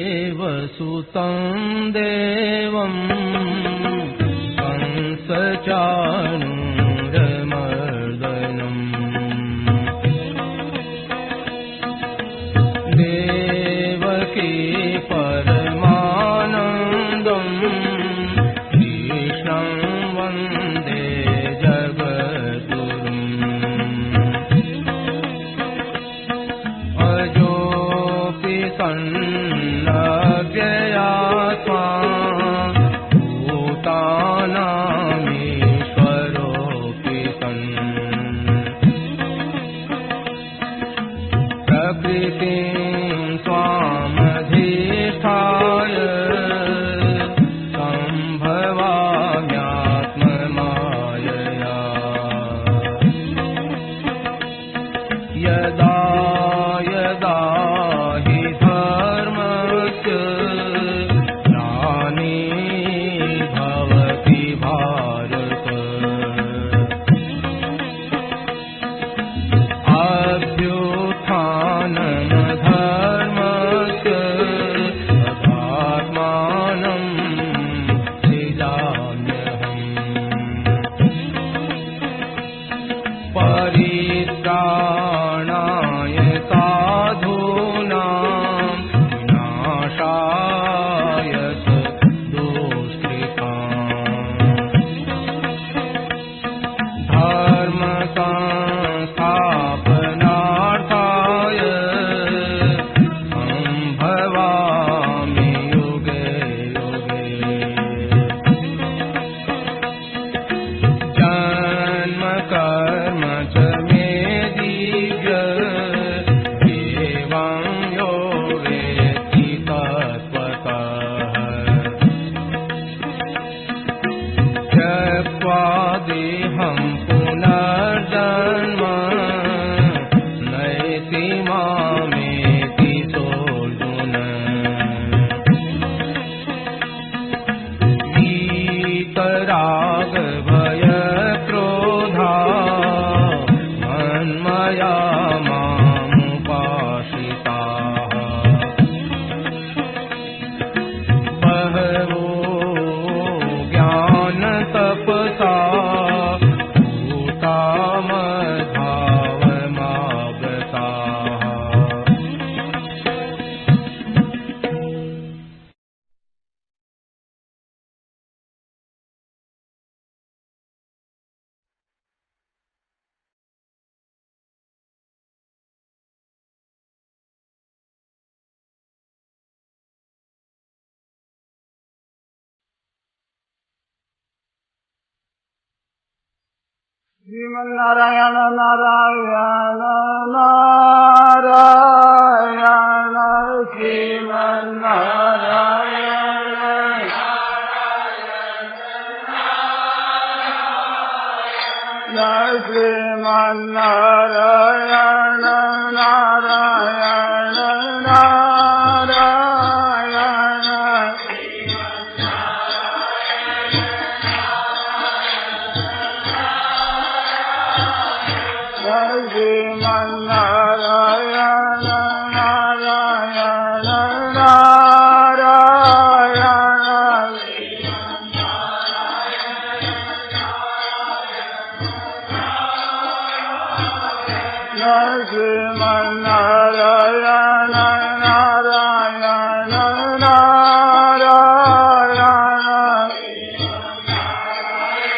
वसुदेवसुतं देवं कंसचाणूरमर्दनम् देवकी परमानन्दं कृष्णं वन्दे जगद्गुरुम् सन्नव्ययात्मा भूतानामीश्वरोऽपि सन् प्रकृतिं स्वामधिष्ठाय सम्भवाम्यात्ममायया यदा यदा परित्राणाय साधूनां विनाशाय दुष्कृताम् धर्म संस्थापनार्थाय सम्भवामि युगे युगे जन्म कर्म च देहं पुनर्जन्म नयति मामेति सोऽर्जुन वीतराग भय क्रोधा मन्मया मामुपाश्रिताः बहवो ज्ञान तपसा श्रीमन्नारायण नारायण नारायण श्रीमन्नारायण श्रीमन्नारायण नारायण नारायण श्रीमन्नारायण नारायण नारायण श्रीमन्नारायण नारायण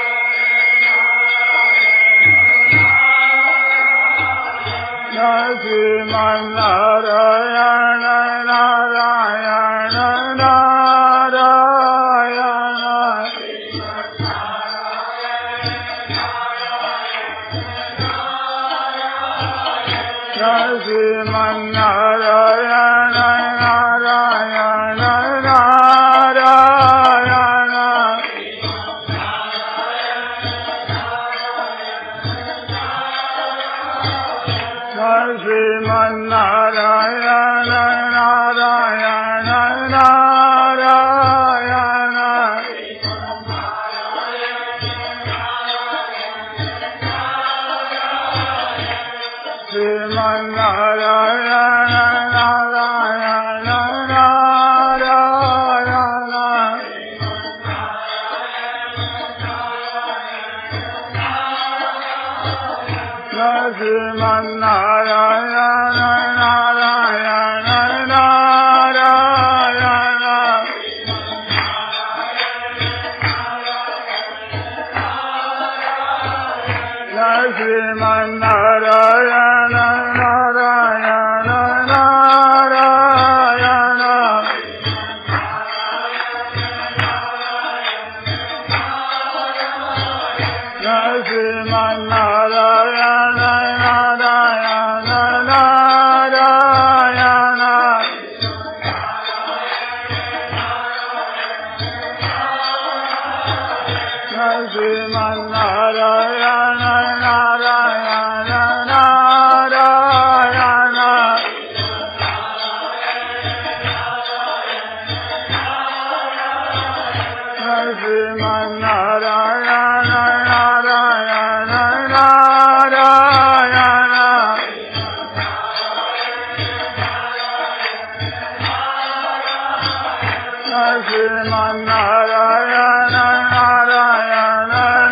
नारायण श्रीमन्नारायण नारायण नारायण श्रीमन्नारायण नारायण नारायण श्रीमन्नारायण नारायण नारायण श्रीमन्नारायण नारायण नारायण श्रीमन्नारायण नारायण नारायण श्रीमन्नारायण नारायण नारायण श्रीमन्नारायण नारायण नारायण श्रीमन्नारायण नारायण नारायण श्रीमन्नारायण नारायण नारायण श्रीमन्नारायण नारायण नारायण श्रीमन्नारायण नारायण नारायण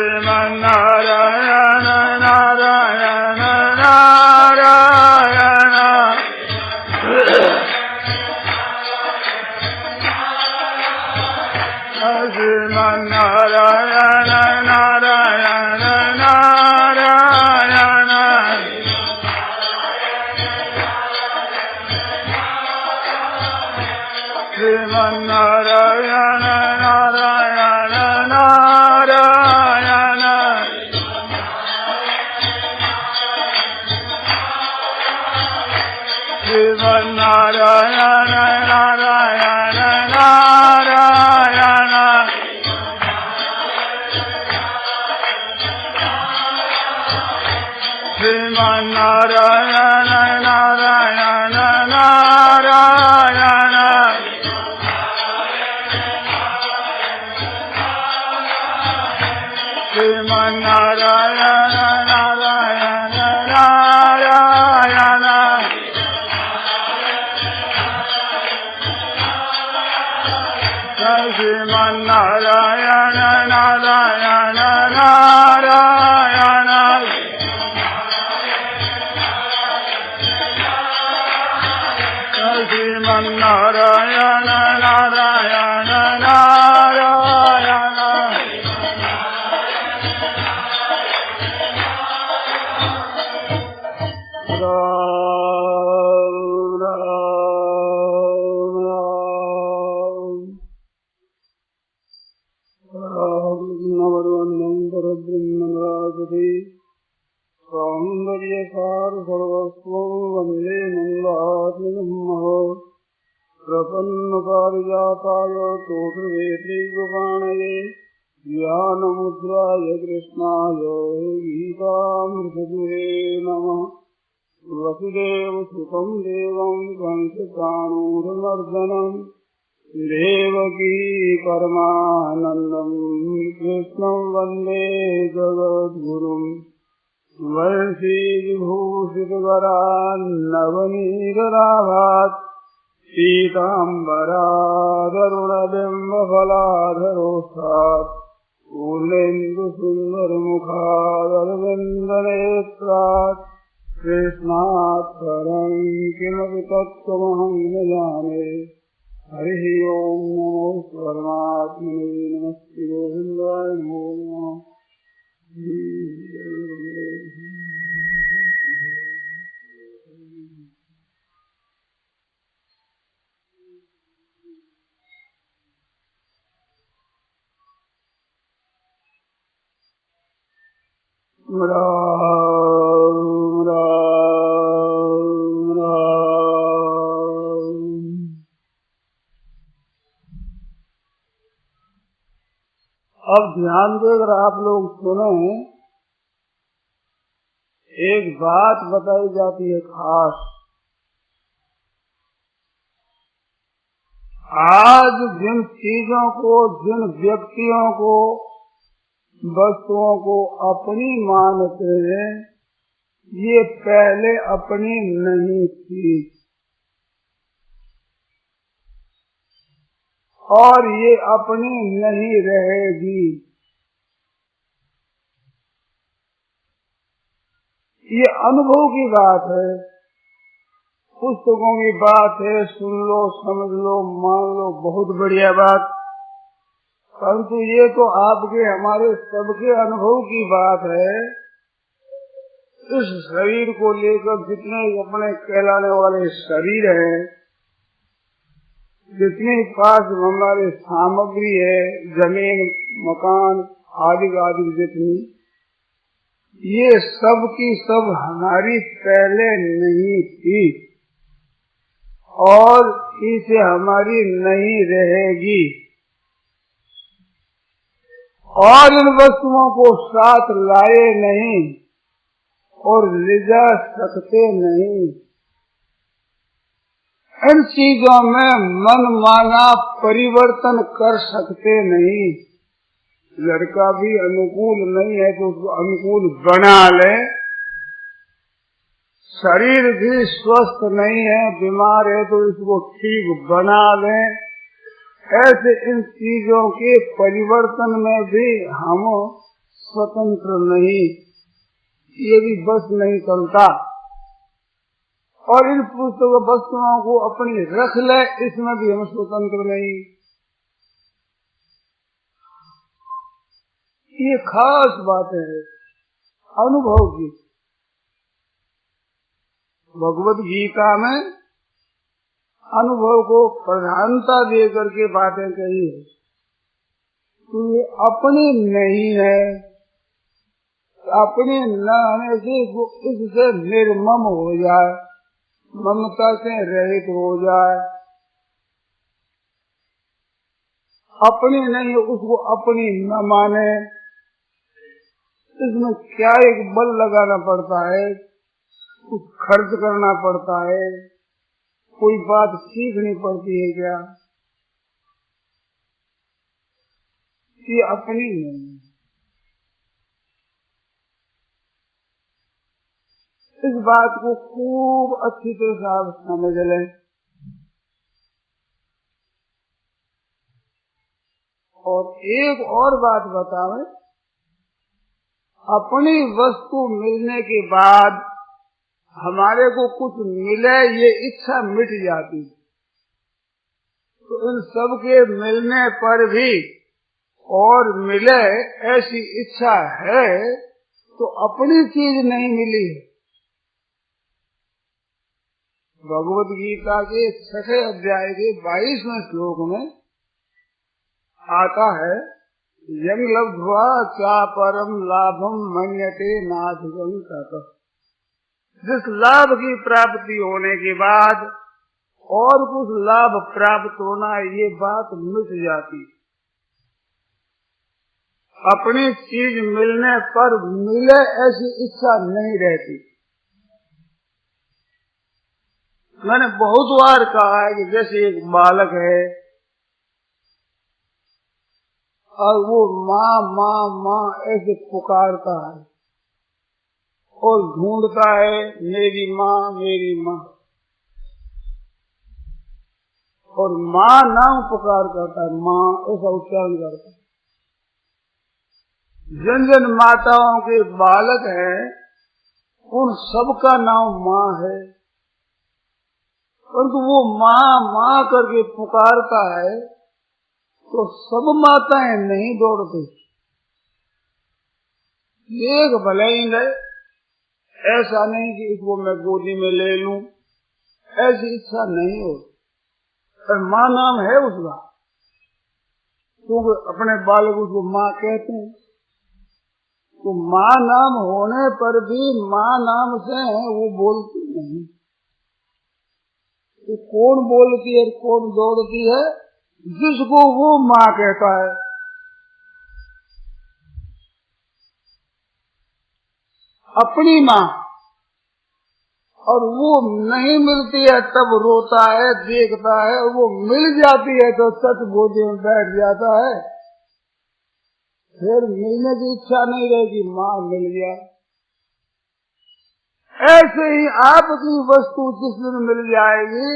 श्रीमन्नारायण नारायण नारायण श्रीमन्नारायण नारायण नारायण श्रीमन्नारायण नारायण नारायण श्रीमन्नारायण नारायण नारायण श्रीमन्नारायण नारायण नारायण श्रीमन्नारायण नारायण नारायण श्रीमन्नारायण नारायण नारायण श्रीमन्नारायण नारायण नारायण सौन्दर्यसार सर्वस्वं वन्दे नन्दात्मजन्महो प्रपन्नपारिजाताय तोषवेत्रैकपाणये ज्ञानमुद्राय कृष्णाय गीतामृतदुहे नमः। वसुदेवसुतं देवं कंसचाणूरमर्दनं देवकी परमानन्दं कृष्णं वन्दे जगद्गुरुम्। वंशीविभूषितवरान्नवनीरराभात् पीताम्बरादरुणबिम्बफलाधरोष्ठात् पूर्णेन्दुसुन्दरमुखादरविन्दनेत्रात् कृष्णात् परं किमपि तत्त्वमहं न जाने। हरिः ओं नमो परमात्मने नमस्ते गोविन्दाय नमो नमः। राम राम राम। अब ध्यान देकर आप लोग सुने, एक बात बताई जाती है खास। आज जिन चीजों को, जिन व्यक्तियों को, वस्तुओं को अपनी मानते हैं, ये पहले अपनी नहीं थी और ये अपनी नहीं रहेगी। ये अनुभव की बात है, पुस्तकों की बात है, सुन लो, समझ लो, मान लो, बहुत बढ़िया बात। परंतु ये तो आपके, हमारे सबके अनुभव की बात है। इस शरीर को लेकर जितने अपने कहलाने वाले शरीर हैं, जितनी पास हमारी सामग्री है, जमीन, मकान आदि आदि जितनी, ये सब की सब हमारी पहले नहीं थी और इसे हमारी नहीं रहेगी। और इन वस्तुओं को साथ लाए नहीं और ले जा सकते नहीं। इन चीजों में मन माना परिवर्तन कर सकते नहीं। लड़का भी अनुकूल नहीं है तो उसको अनुकूल बना ले, शरीर भी स्वस्थ नहीं है, बीमार है तो इसको ठीक बना लें। ऐसे इन चीजों के परिवर्तन में भी हम स्वतंत्र नहीं, ये भी बस नहीं चलता। और इन पुस्तकों वस्तुओं को अपनी रख ले, इसमें भी हम स्वतंत्र नहीं। ये खास बात है अनुभव की। भगवत गीता में अनुभव को प्रधानता दे करके बातें कही है। तो ये अपनी नहीं है, अपने न आने से वो इससे निर्मम हो जाए, ममता से रहित हो जाए। अपनी नहीं उसको अपनी न माने। इसमें क्या एक बल लगाना पड़ता है, कुछ खर्च करना पड़ता है, कोई बात सीखनी पड़ती है क्या? ये अपनी नहीं। इस बात को खूब अच्छी तरह से आप समझ लें। और एक और बात बतावें, अपनी वस्तु मिलने के बाद हमारे को कुछ मिले ये इच्छा मिट जाती। तो इन सब के मिलने पर भी और मिले ऐसी इच्छा है तो अपनी चीज नहीं मिली। भगवत गीता के 6 अध्याय के 22वें श्लोक में आता है, यं लब्ध्वा चा परम लाभम मन्यते नाधिकं ततः। जिस लाभ की प्राप्ति होने के बाद और कुछ लाभ प्राप्त होना, ये बात मिट जाती। अपनी चीज मिलने पर मिले ऐसी इच्छा नहीं रहती। मैंने बहुत बार कहा है कि जैसे एक बालक है और वो माँ माँ माँ ऐसे पुकारता है और ढूंढता है मेरी माँ मेरी माँ, और माँ नाम पुकार करता है, माँ ऐसा उच्चारण करता है। जिन जिन माताओं के बालक हैं उन सबका नाम माँ है, परंतु वो माँ माँ करके पुकारता है तो सब माताएं नहीं दौड़ती। एक भले ही गए, ऐसा नहीं कि इसको मैं गोदी में ले लूं, ऐसी इच्छा नहीं हो। पर माँ नाम है उसका, क्योंकि अपने बालक उसको माँ कहते हैं। तो माँ नाम होने पर भी माँ नाम से वो बोलती नहीं। तो कौन बोलती है, कौन दौड़ती है? जिसको वो माँ कहता है। अपनी माँ, और वो नहीं मिलती है तब रोता है, देखता है, और वो मिल जाती है तो सच गोदी में बैठ जाता है। फिर मिलने की इच्छा नहीं रहेगी, माँ मिल गया। ऐसे ही आपकी वस्तु जिस दिन मिल जाएगी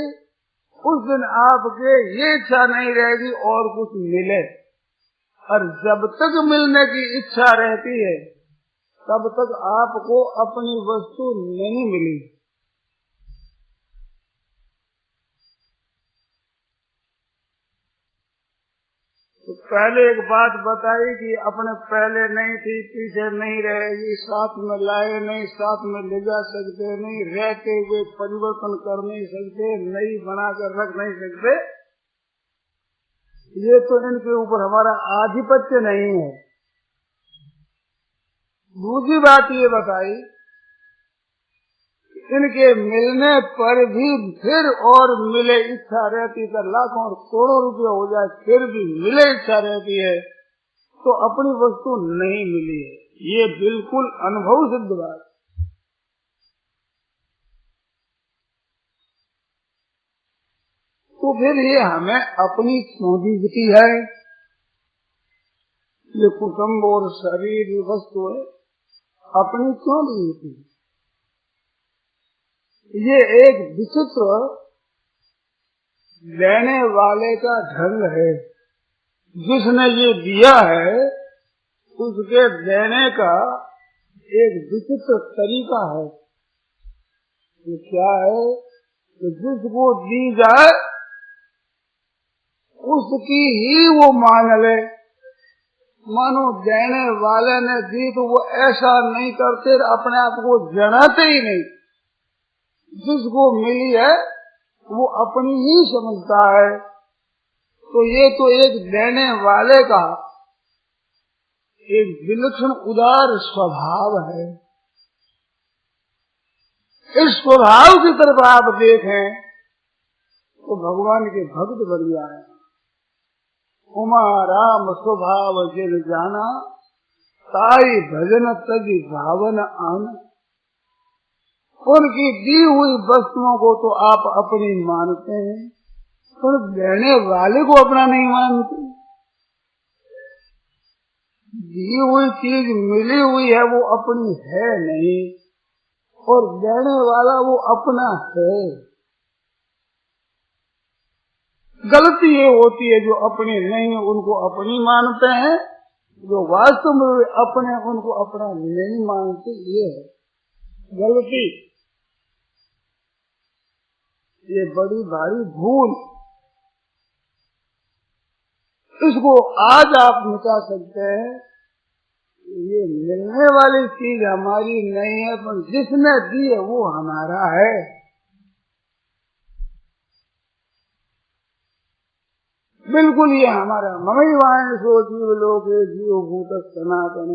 उस दिन आपके ये इच्छा नहीं रहेगी और कुछ मिले। और जब तक मिलने की इच्छा रहती है तब तक आपको अपनी वस्तु नहीं मिली। तो पहले एक बात बताई कि अपने पहले नहीं थी, पीछे नहीं रहेगी, साथ में लाए नहीं, साथ में ले जा सकते नहीं, रहते हुए परिवर्तन कर नहीं सकते, नई बनाकर रख नहीं सकते। ये तो इनके ऊपर हमारा आधिपत्य नहीं है। दूसरी बात ये बताई, इनके मिलने पर भी फिर और मिले इच्छा रहती है, लाखों और करोड़ों रुपये हो जाए फिर भी मिले इच्छा रहती है, तो अपनी वस्तु नहीं मिली है। ये बिल्कुल अनुभव सिद्ध बात। तो फिर ये हमें अपनी क्यों दिखती है? ये कुटुंब और शरीर वस्तु है, अपनी क्यों दिखती है? ये एक विचित्र लेने वाले का ढंग है। जिसने ये दिया है उसके देने का एक विचित्र तरीका है। ये क्या है कि जिसको दी जाए उसकी ही वो मान ले। मानो देने वाले ने दी तो वो ऐसा नहीं करते, अपने आप को जनाते ही नहीं। जिसको मिली है वो अपनी ही समझता है। तो ये तो एक देने वाले का एक विलक्षण उदार स्वभाव है। इस स्वभाव की तरफ आप देखें तो भगवान के भक्त बन जाए। उमा राम स्वभाव जिन जाना, ताई भजन तज भावन आना। उनकी दी हुई वस्तुओं को तो आप अपनी मानते हैं, पर देने वाले को अपना नहीं मानते। दी हुई चीज मिली हुई है वो अपनी है नहीं, और देने वाला वो अपना है। गलती ये होती है जो अपने नहीं उनको अपनी मानते हैं, जो वास्तव में अपने उनको अपना नहीं मानते। ये है गलती, ये बड़ी भारी भूल। इसको आज आप मिटा सकते हैं। ये मिलने वाली चीज हमारी नहीं है, पर जिसने दी है वो हमारा है। बिल्कुल ये हमारा। ममई वाण सो जीव लोग जीव भूत सनातन।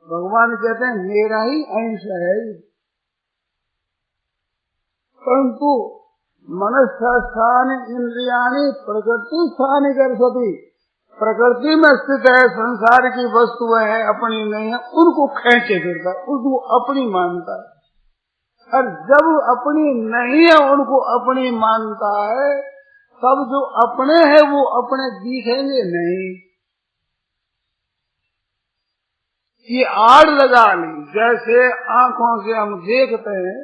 भगवान कहते हैं मेरा ही अंश है। परंतु मनस्थान इंद्रियाणी प्रकृति स्थान कर सती। प्रकृति में स्थित है, संसार की वस्तुएं हैं, अपनी नहीं है, उनको खींचे फिरता, उसको अपनी मानता है। और जब अपनी नहीं है उनको अपनी मानता है, तब जो अपने हैं वो अपने दिखेंगे नहीं। ये आड़ लगा ली, जैसे आंखों से हम देखते हैं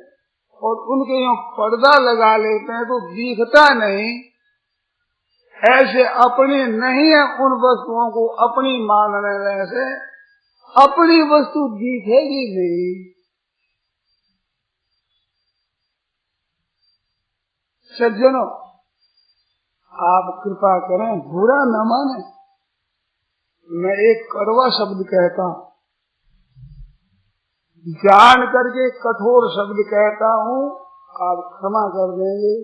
और उनके यहाँ पर्दा लगा लेते हैं तो दिखता नहीं। ऐसे अपनी नहीं है उन वस्तुओं को अपनी मानने से अपनी वस्तु दिखेगी नहीं। सज्जनों, आप कृपा करें, बुरा न माने। मैं एक कड़वा शब्द कहता हूँ, जान करके कठोर शब्द कहता हूँ, आप क्षमा कर देंगे।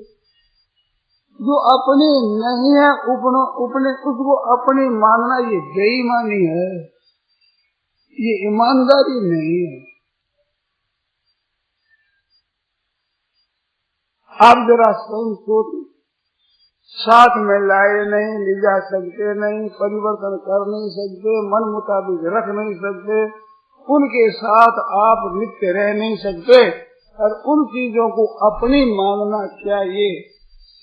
जो अपनी नहीं है उसको अपनी मानना ये बेईमानी है। ये ईमानदारी नहीं है। आप जरा स्वयं सोच, साथ में लाए नहीं, ले जा सकते नहीं, परिवर्तन कर नहीं सकते, मन मुताबिक रख नहीं सकते, उनके साथ आप नित्य रह नहीं सकते, और उन चीजों को अपनी मानना, क्या ये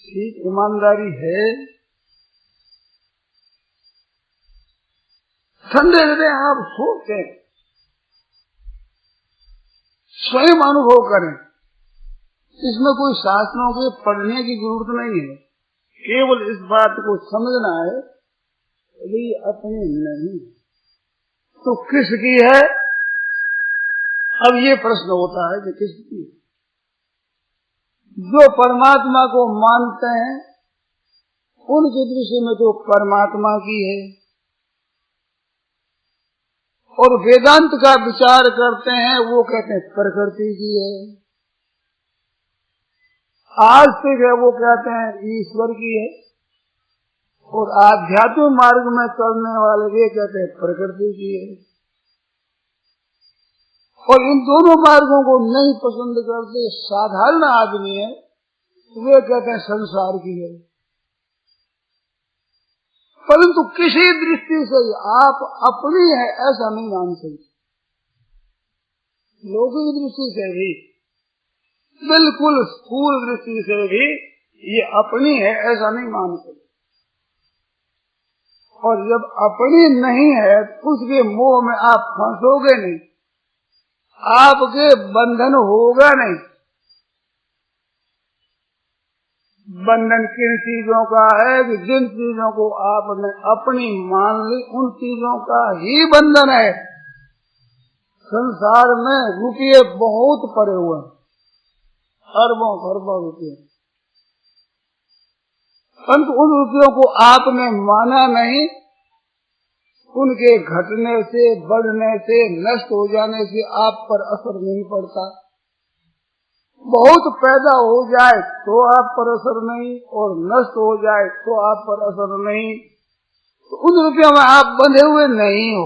ठीक ईमानदारी है? ठंडे हृदय आप सोचें, स्वयं अनुभव करें। इसमें कोई शास्त्रों के पढ़ने की जरूरत नहीं है, केवल इस बात को समझना है कि अपनी नहीं तो किसकी है। अब ये प्रश्न होता है कि किसकी? जो परमात्मा को मानते हैं उनके दृष्टि में तो परमात्मा की है, और वेदांत का विचार करते हैं वो कहते हैं प्रकृति की है। आस्तिक है वो कहते हैं ईश्वर की है, और आध्यात्मिक मार्ग में चलने वाले वे कहते हैं प्रकृति की है। और इन दोनों मार्गों को नहीं पसंद करते साधारण आदमी है, वे कहते हैं संसार की है। परंतु किसी दृष्टि से आप अपनी है ऐसा नहीं मान सकते, लोगों की दृष्टि से भी, बिल्कुल स्थूल दृष्टि से भी ये अपनी है ऐसा नहीं मान सकते। और जब अपनी नहीं है उसके मोह में आप फंसोगे नहीं, आपके बंधन होगा नहीं। बंधन किन चीजों का है कि जिन चीजों को आपने अपनी मान ली उन चीजों का ही बंधन है। संसार में रुपये बहुत पड़े हुए हैं, अरबों खरबों रुपये, परंतु उन रुपयों को आपने माना नहीं। उनके घटने से, बढ़ने से, नष्ट हो जाने से आप पर असर नहीं पड़ता। बहुत पैदा हो जाए तो आप पर असर नहीं, और नष्ट हो जाए तो आप पर असर नहीं। तो उन रुपयों में आप बंधे हुए नहीं हो।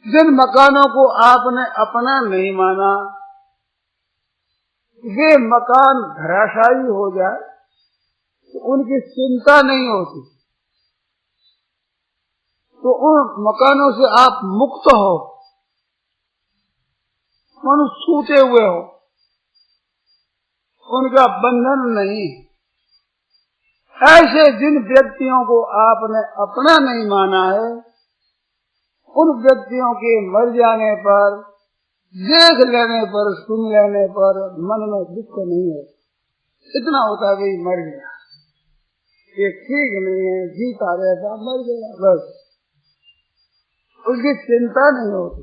जिन मकानों को आपने अपना नहीं माना, वे मकान धराशायी हो जाए तो उनकी चिंता नहीं होती, तो उन मकानों से आप मुक्त हो, मनुष्य छूटे हुए हो, उनका बंधन नहीं। ऐसे जिन व्यक्तियों को आपने अपना नहीं माना है, उन व्यक्तियों के मर जाने पर, देख लेने पर, सुन लेने पर मन में दुख नहीं है। इतना होता है कि मर गया, ये ठीक नहीं है, जीता रहता, मर गया, बस उसकी चिंता नहीं होती,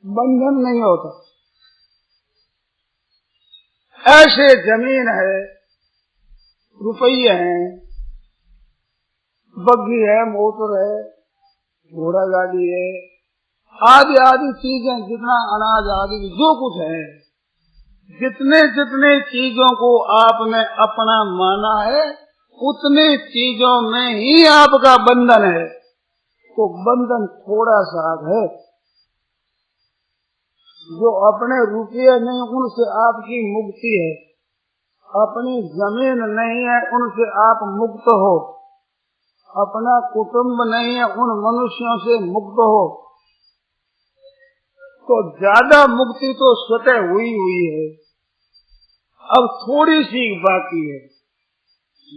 बंधन नहीं होता। ऐसे जमीन है, रुपये हैं, बग्घी है, मोटर है, घोड़ा गाड़ी है, आदि आदि चीजें, जितना अनाज आदि जो कुछ है, जितने जितने चीजों को आपने अपना माना है उतने चीजों में ही आपका बंधन है। तो बंधन थोड़ा सा है। जो अपने रुपये नहीं उनसे आपकी मुक्ति है, अपनी जमीन नहीं है उनसे आप मुक्त हो, अपना कुटुंब नहीं है उन मनुष्यों से मुक्त हो। तो ज्यादा मुक्ति तो स्वतः हुई है, अब थोड़ी सी बाकी है।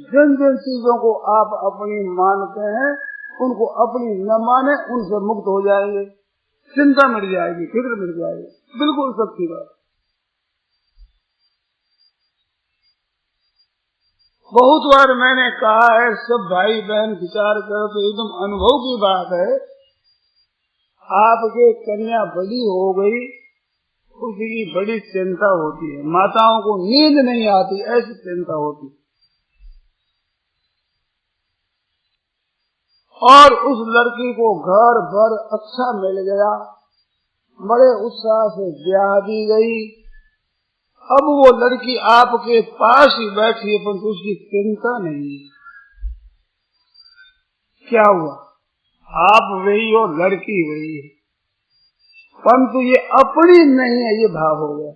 जिन जिन चीजों को आप अपनी मानते हैं उनको अपनी न माने, उनसे मुक्त हो जाएंगे, चिंता मिट जाएगी, फिक्र मिट जाएगी, बिल्कुल सच्ची बात। बहुत बार मैंने कहा है, सब भाई बहन विचार कर तो एकदम अनुभव की बात है। आपके कन्या बड़ी हो गई, उसकी बड़ी चिंता होती है, माताओं को नींद नहीं आती, ऐसी चिंता होती। और उस लड़की को घर भर अच्छा मिल गया, बड़े उत्साह से ब्याह दी गई। अब वो लड़की आपके पास ही बैठी है, परंतु उसकी चिंता नहीं है। क्या हुआ? आप वही हो, लड़की वही है, परंतु ये अपनी नहीं है, ये भाव हो गया।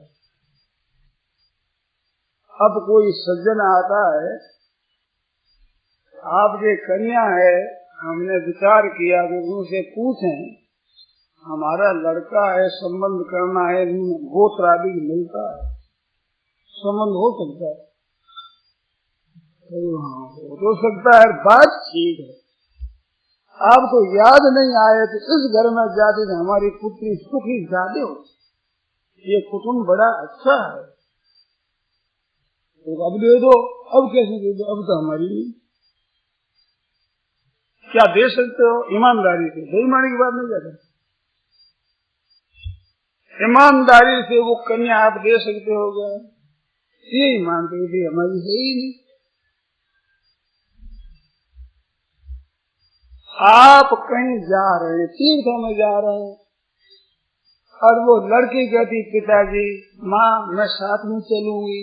अब कोई सज्जन आता है, आपके कन्या है, हमने विचार किया कि उनसे पूछें, हमारा लड़का है, संबंध करना है, गोत्र आदि मिलता है, संबंध हो सकता है? हाँ, हो सकता है, बात ठीक है। आपको याद नहीं आए तो इस घर में जाते हमारी पुत्री सुखी ज्यादा हो, ये कुटुंब बड़ा अच्छा है, तो अब दे दो। अब कैसे दे दो? अब तो हमारी नहीं। क्या दे सकते हो? ईमानदारी से, बेईमानी की बात नहीं कहते, ईमानदारी से वो कन्या आप दे सकते हो क्या? यही मानते थे हमारी है ही नहीं। आप कहीं जा रहे हैं, तीर्थों में जा रहे हैं, और वो लड़की कहती पिताजी माँ मैं साथ में चलूंगी,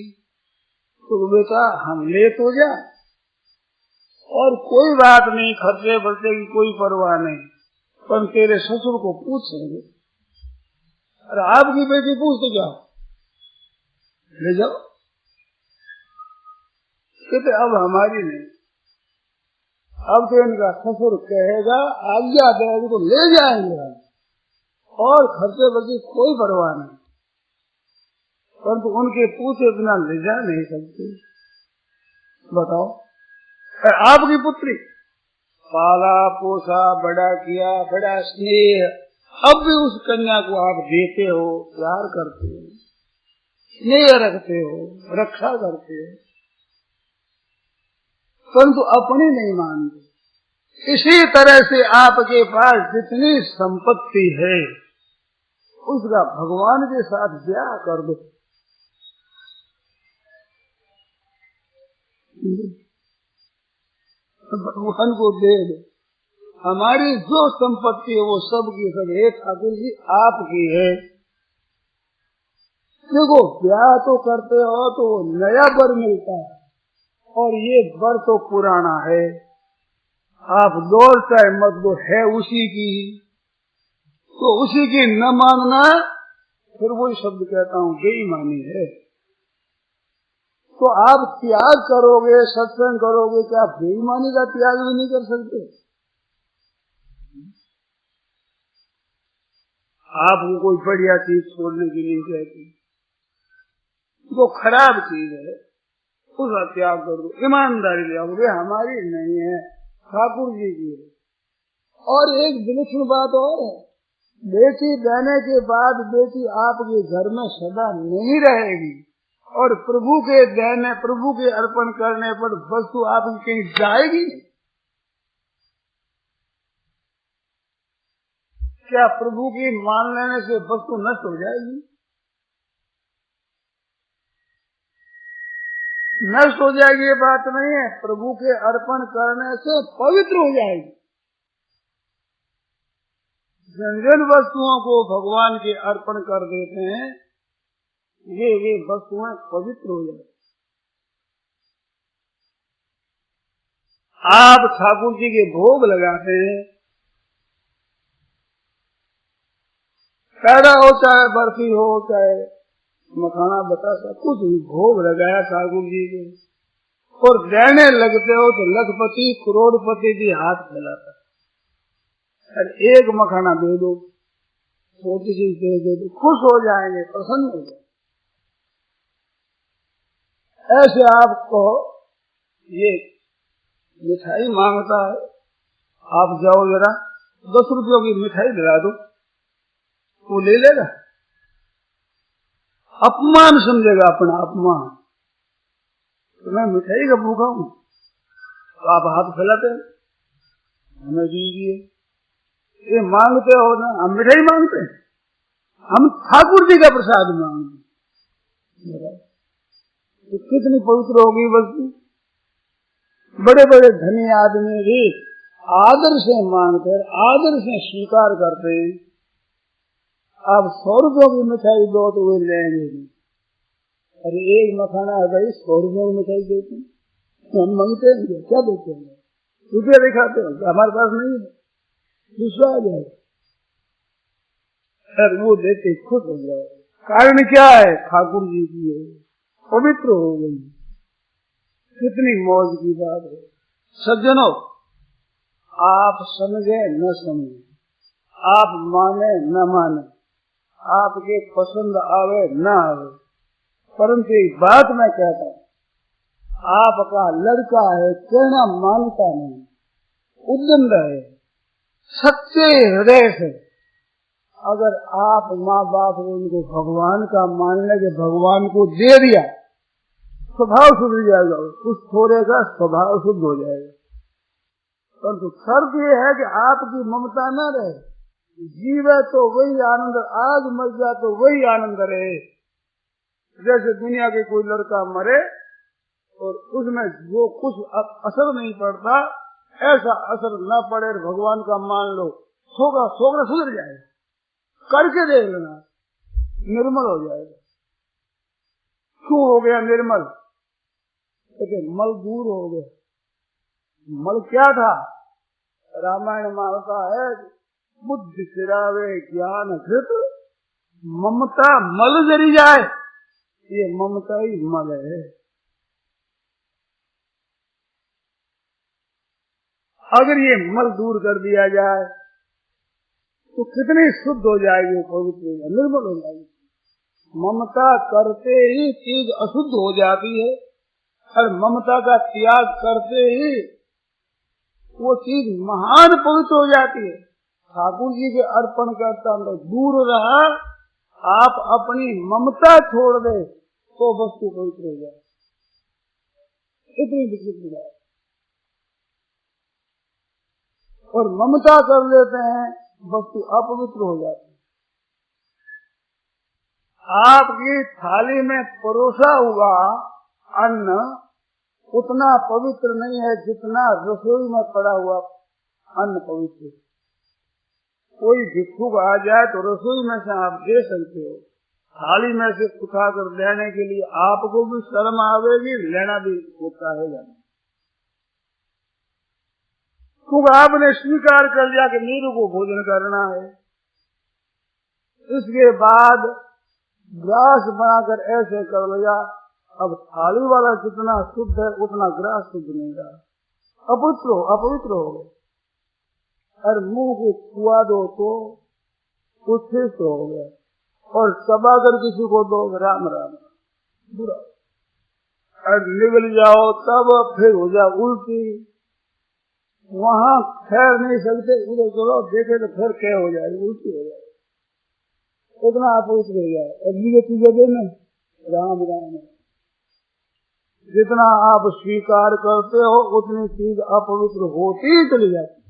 तो बेटा हम ले तो जा, और कोई बात नहीं, खर्चे बर्चे की कोई परवाह नहीं, पर तेरे ससुर को पूछेंगे। अरे आपकी बेटी पूछते क्या, ले जाओ। कहते अब हमारी नहीं, अब तो इनका ससुर कहेगा, आज्ञा देगा तो ले जाएंगे हम, और खर्चे बर्चे कोई परवाह नहीं, परंतु उनके पूछे बिना ले जा नहीं सकते। बताओ, आपकी पुत्री पाला पोसा बड़ा किया, बड़ा स्नेह, अब भी उस कन्या को आप देते हो, प्यार करते हो, स्नेह रखते हो, रक्षा करते हो, परंतु अपनी नहीं मानते। इसी तरह से आपके पास जितनी संपत्ति है उसका भगवान के साथ ब्याह कर दो। भगवान को दे दो। हमारी जो संपत्ति है वो सब की सब है ठाकुर जी आपकी है। देखो ब्याह तो करते हो तो नया वर मिलता है, और ये वर तो पुराना है, आप दो चाहे मत दो, है उसी की, तो उसी की न मानना, फिर वही शब्द कहता हूँ बेईमानी है। तो आप त्याग करोगे, सत्संग करोगे, क्या बेईमानी का त्याग भी नहीं कर सकते? आपको कोई बढ़िया चीज छोड़ने की नहीं कहती, वो खराब चीज है उसका त्याग कर दो, ईमानदारी ले आओगे, हमारी नहीं है, ठाकुर जी की है। और एक विलक्षण बात और है, बेटी देने के बाद बेटी आपके घर में सदा नहीं रहेगी, और प्रभु के देने, प्रभु के अर्पण करने पर वस्तु आपकी कहीं जाएगी नहीं। क्या प्रभु की मान लेने से वस्तु नष्ट हो जाएगी? नष्ट हो जाएगी ये बात नहीं है, प्रभु के अर्पण करने से पवित्र हो जाएगी। जिन जिन वस्तुओं को भगवान के अर्पण कर देते हैं वे वस्तुएं पवित्र हो जाती। आप ठाकुर जी के भोग लगाते हैं, पैदा हो चाहे बर्फी हो चाहे मखाना बतासा, कुछ भी भोग लगाया ठाकुर जी के, और देने लगते हो तो लखपति करोड़पति भी हाथ फैलाता है, अरे एक मखाना दे दो, छोटी सी दे दो, खुश हो जाएंगे, प्रसन्न हो जाएंगे। ऐसे आपको ये मिठाई मांगता है, आप जाओ जरा 10 रुपयों की मिठाई दिला दो, वो ले लेगा? अपमान समझेगा, अपना अपमान। तो मैं मिठाई का भूखा हूँ, तो आप हाथ फैलाते हैं, हमें दीजिए, ये मांगते हो ना, हम मिठाई मांगते हैं, हम ठाकुर जी का प्रसाद मांगते हैं। तो कितनी पवित्र होगी वस्तु। बड़े बड़े धनी आदमी भी आदर से मांगकर, आदर से स्वीकार करते हैं। आप 100 रुपयों की मिठाई दो तो वे लेंगे नहीं, अरे एक मखाना है भाई, 100 रुपयों की मिठाई देते हैं, हम मांगते हैं क्या देते हैं? रुपया दिखाते हैं, हमारे पास नहीं है, दूसरा आ जाए और वो देते खुश हो जाए। कारण क्या है? ठाकुर जी की है, पवित्र हो गई। कितनी मौज की बात है। सज्जनों, आप समझे न समझे, आप माने न माने, आपके पसंद आवे न आवे, परंतु एक बात मैं कहता हूँ, आपका लड़का है, कहना मानता नहीं, उद्यम रहे, सच्चे हृदय से। अगर आप माँ बाप उनको भगवान का मानने के भगवान को दे दिया, स्वभाव सुधर जाएगा, उस थोड़े का स्वभाव शुद्ध हो जाएगा। परंतु शर्त ये है कि आपकी ममता न रहे। जीवे तो वही आनंद, आज मर जाए तो वही आनंद रहे। जैसे दुनिया के कोई लड़का मरे और उसमें जो कुछ असर नहीं पड़ता, ऐसा असर न पड़े, भगवान का मान लो, सोगा सुधर जाएगा। करके देख लेना, निर्मल हो जाएगा। क्यों हो गया निर्मल? क्योंकि मल दूर हो गया। मल क्या था? रामायण मानता है, बुद्धि सिरावे ज्ञान घृत, ममता मल जरी जाए। ये ममता ही मल है। अगर ये मल दूर कर दिया जाए तो कितनी शुद्ध हो जाएगी, पवित्र हो जाएगी, निर्मल हो जाएगी। ममता करते ही चीज अशुद्ध हो जाती है, और ममता का त्याग करते ही वो चीज महान पवित्र हो जाती है। ठाकुर जी के अर्पण करता तो दूर रहा, आप अपनी ममता छोड़ दे तो वस्तु पवित्र हो जाए। इतनी विचित्र बात। और ममता कर लेते हैं, वस्तु अपवित्र हो जाती है। आपकी थाली में परोसा हुआ अन्न उतना पवित्र नहीं है जितना रसोई में पड़ा हुआ अन्न पवित्र। कोई भिक्षुक आ जाए तो रसोई में से आप दे सकते हो, थाली में से उठाकर लेने के लिए आपको भी शर्म आवेगी, लेना भी होता है जाना। क्योंकि आपने स्वीकार कर लिया कि मेरे को भोजन करना है। इसके बाद ग्रास बनाकर ऐसे कर लिया, अब थाली वाला जितना शुद्ध है उतना ग्रास शुद्ध नहीं रहा, अपवित्र हो गए। और मुंह को छुआ दो तो उत्थिष्ट हो गया, और चबा कर किसी को दो राम राम बुरा, और निगल जाओ तब फिर हो जाए उल्टी, वहां ठहर नहीं सकते, उधर चलो देखे तो फिर क्या हो जाएगी, उल्टी हो जाएगी, उतना अपवित्र हो जाए। और निगती जगह में राम राम। जितना आप स्वीकार करते हो उतनी चीज अपवित्र होती ही चली जाती।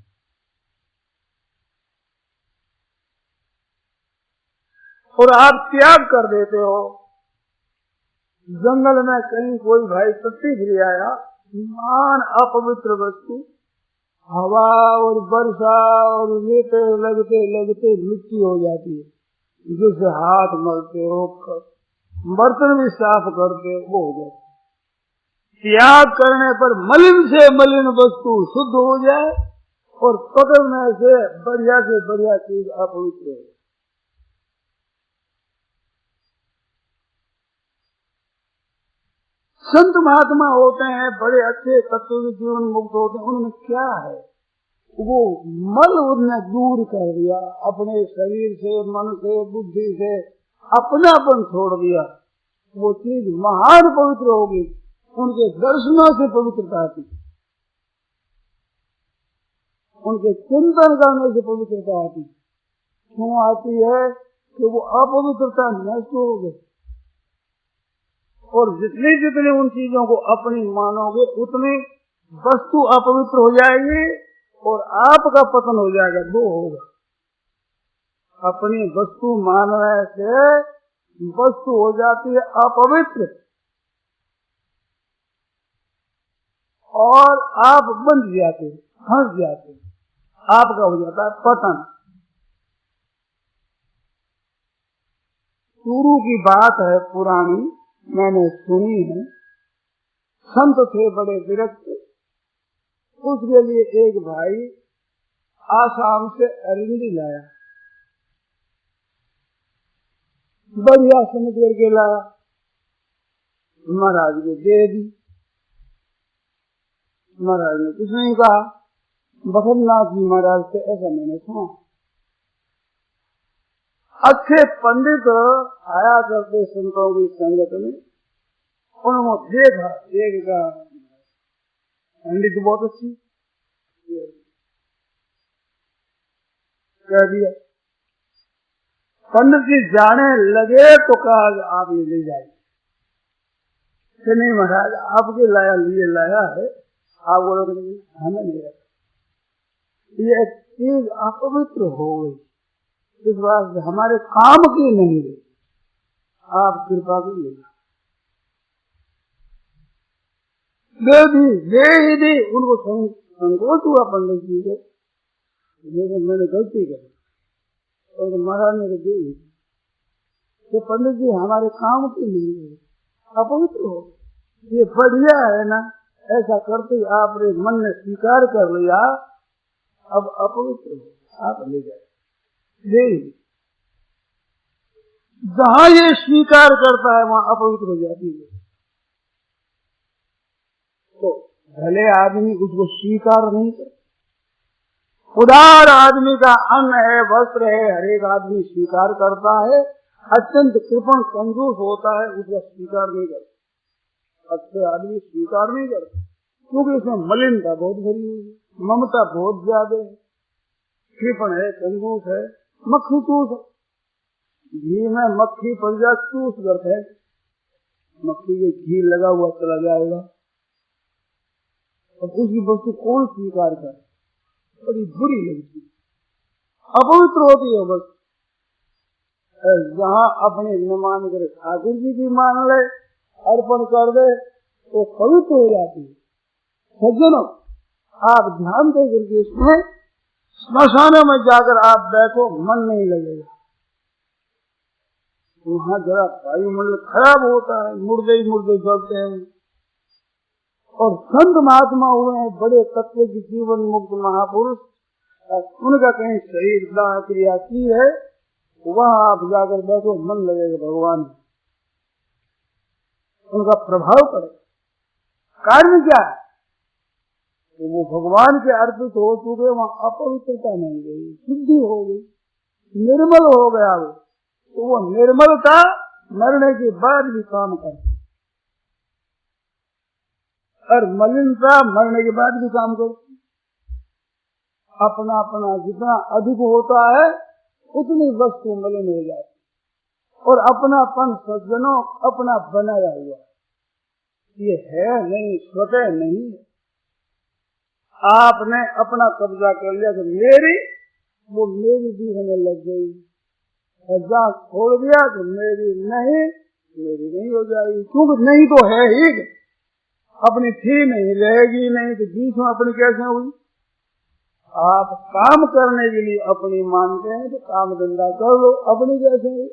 और आप त्याग कर देते हो। जंगल में कहीं कोई भाई टट्टी गिर आया, मान अपवित्र वस्तु, हवा और वर्षा और लेते लगते लगते मिट्टी हो जाती है, जिससे हाथ मलते हो, बर्तन भी साफ करते हो, वो हो जाती है। त्याग करने पर मलिन से मलिन वस्तु शुद्ध हो जाए, और पकड़ने से बढ़िया चीज अपवित्र हो। संत महात्मा होते हैं, बड़े अच्छे तत्व के जीवन मुक्त होते हैं, उनमें क्या है? वो मल उन्हें दूर कर दिया, अपने शरीर से, मन से, बुद्धि से अपनापन छोड़ दिया, वो चीज महान पवित्र होगी। उनके दर्शनों से पवित्रता आती, उनके चिंतन करने से पवित्रता आती। क्यों आती है? कि वो अपवित्रता नष्ट हो गई। और जितनी उन चीजों को अपनी मानोगे उतनी वस्तु अपवित्र हो जाएगी और आपका पतन हो जाएगा। दो होगा, अपनी वस्तु मानने से वस्तु हो जाती है अपवित्र, और आप बंध जाते, फंस जाते, आपका हो जाता है पतन। शुरू की बात है पुरानी, मैंने सुनी है। संत थे बड़े विरक्त, उसके लिए एक भाई आसाम से अरिंदी लाया, बढ़िया समझ करके लाया, महाराज को दे दी। महाराज ने कुछ नहीं कहा। बखरनाथ जी महाराज से ऐसा मैंने सुना। अच्छे पंडित आया करते संतों की संगत में, उन्होंने देखा, पंडित बहुत अच्छी, कह दिया। पंडित जी जाने लगे तो कहा आप ये ले जाइए। कि नहीं महाराज आपके लिए लाया है, आप बोलो कि नहीं हमें नहीं रखा, ये चीज अपवित्र हो गई, इस बात से हमारे काम की नहीं रही, आप कृपा की लेना। दे ही दी। उनको संकोच हुआ पंडित जी को, मैंने गलती करी, और महाराज ने दी। तो पंडित जी हमारे काम की नहीं है, अपवित्र हो, ये बढ़िया है ना, ऐसा करते ही आपने मन ने स्वीकार कर लिया, अब अपवित्र हो, आप ले जाए। जहां ये स्वीकार करता है वहां अपवित्र हो जाती है। तो भले आदमी उसको स्वीकार नहीं कर, उदार आदमी का अन्न है, वस्त्र है, हर एक आदमी स्वीकार करता है। अत्यंत कृपण कंजूस होता है, उसका स्वीकार नहीं करता। अच्छे आदमी स्वीकार नहीं करता, क्योंकि उसमें मलिनता बहुत भरी हुई है, ममता बहुत ज्यादा है, कृपण है, कंजूस है, मक्खी चूस है। घी में मक्खी पड़ जाए चूस करते हैं, मक्खी के घी लगा हुआ चला जाएगा। अब उसकी वस्तु कौन स्वीकार करे, बड़ी बुरी लगती, अपवित्र होती है। बस जहाँ अपने न मान करे ठाकुर जी की मान ले, अर्पण कर दे, तो पवित्र हो जाती है। सज्जनों, आप ध्यान दे करके इसमें स्मशानों में जाकर आप बैठो, मन नहीं लगेगा, वहाँ जरा वायुमंडल खराब होता है, मुर्दे ही मुर्दे जलते हैं। और संत महात्मा हुए हैं, बड़े तत्व की जीवन मुक्त महापुरुष, उनका कहीं शरीर दाह क्रिया की है, वहाँ आप जाकर बैठो, मन लगेगा भगवान, उनका प्रभाव पड़ेगा। कारण क्या है, तो वो भगवान के अर्पित हो चुके, वहाँ अपवित्रता नहीं गई, शुद्धि हो गई, निर्मल हो गया वो। तो वो निर्मलता मरने के बाद भी काम करती, और मलिनता मरने के बाद भी काम करती। अपना अपना जितना अधिक होता है उतनी वस्तु मलिन हो जाती, और अपनापन सज्जनों अपना बनाया हुआ, ये है नहीं, स्वतः नहीं। आपने अपना कब्जा कर लिया कि मेरी, वो मेरी भी होने लग गई, जहाँ छोड़ दिया तो मेरी नहीं हो जाएगी, क्योंकि नहीं तो है ही, अपनी थी नहीं, रहेगी नहीं, तो बीच में अपनी कैसे हुई। आप काम करने के लिए अपनी मानते हैं तो काम धंधा कर लो, अपनी कैसे हुई।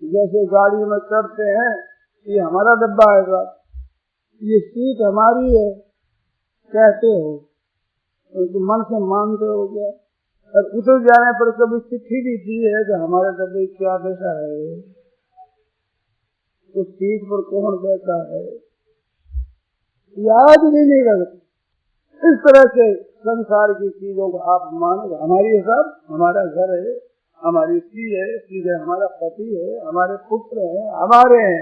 जैसे गाड़ी में चढ़ते हैं, ये हमारा डब्बा है, ये सीट हमारी है कहते हो, तो मन से मानते हो क्या। और उतर जाने पर कभी चिट्ठी भी दी है कि हमारे डब्बे क्या दशा है, उस सीट पर कौन बैठा है, याद भी नहीं करते। इस तरह से संसार की चीजों को आप मानो, हमारी सब, हमारा घर है, हमारी स्त्री है, स्त्री है, हमारा पति है, हमारे पुत्र है, हमारे हैं।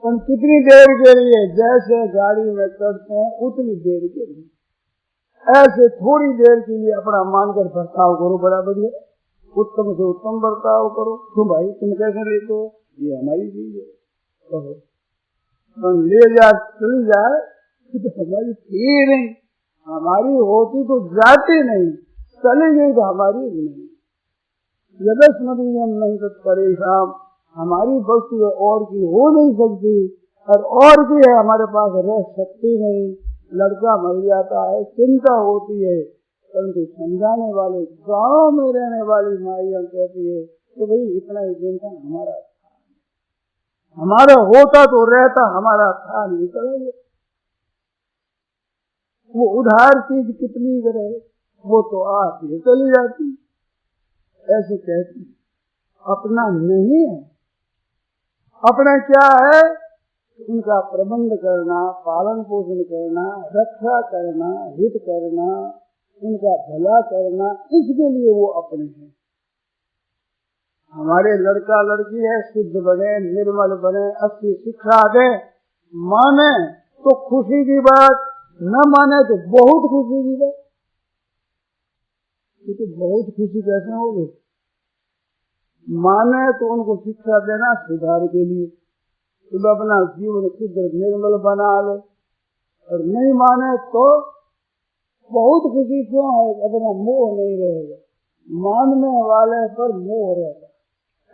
हम कितनी देर के लिए, जैसे गाड़ी में चढ़ते हैं उतनी देर के लिए, ऐसे थोड़ी देर के लिए अपना मानकर बर्ताव करो, बराबर है, उत्तम से उत्तम बर्ताव करो। तुम भाई तुम कैसे लेते हो, ये हमारी चीज है, कहो ले जा, चली जाए तो हमारी थी नहीं, हमारी होती तो जाती नहीं, चली गई तो हमारी भी नहीं। यदस्मदीयम नहीं तो परेशान, हमारी वस्तु है, और की हो नहीं सकती, और की है हमारे पास रह सकती नहीं। लड़का मर जाता है, चिंता होती है, परंतु समझाने वाले गांव में रहने वाली माइयां कहती है कि भाई इतना ही दिन था, हमारा होता तो रहता, हमारा था नहीं, चलेंगे। वो उधार चीज कितनी करे, वो तो आप ये चली जाती, ऐसे कहती। अपना नहीं है, अपना क्या है? उनका प्रबंध करना, पालन पोषण करना, रक्षा करना, हित करना, उनका भला करना, इसके लिए वो अपने हैं। हमारे लड़का लड़की है, शुद्ध बने, निर्मल बने, अच्छी शिक्षा दे, माने तो खुशी की बात, न माने तो बहुत खुशी की बात। तो बहुत खुशी कैसे हो गई? माने तो उनको शिक्षा देना सुधार के लिए, तो अपना जीवन शुद्ध निर्मल बना ले, और नहीं माने तो बहुत खुशी क्यों है? अपना मोह नहीं रहेगा, मानने वाले पर मोह रहता।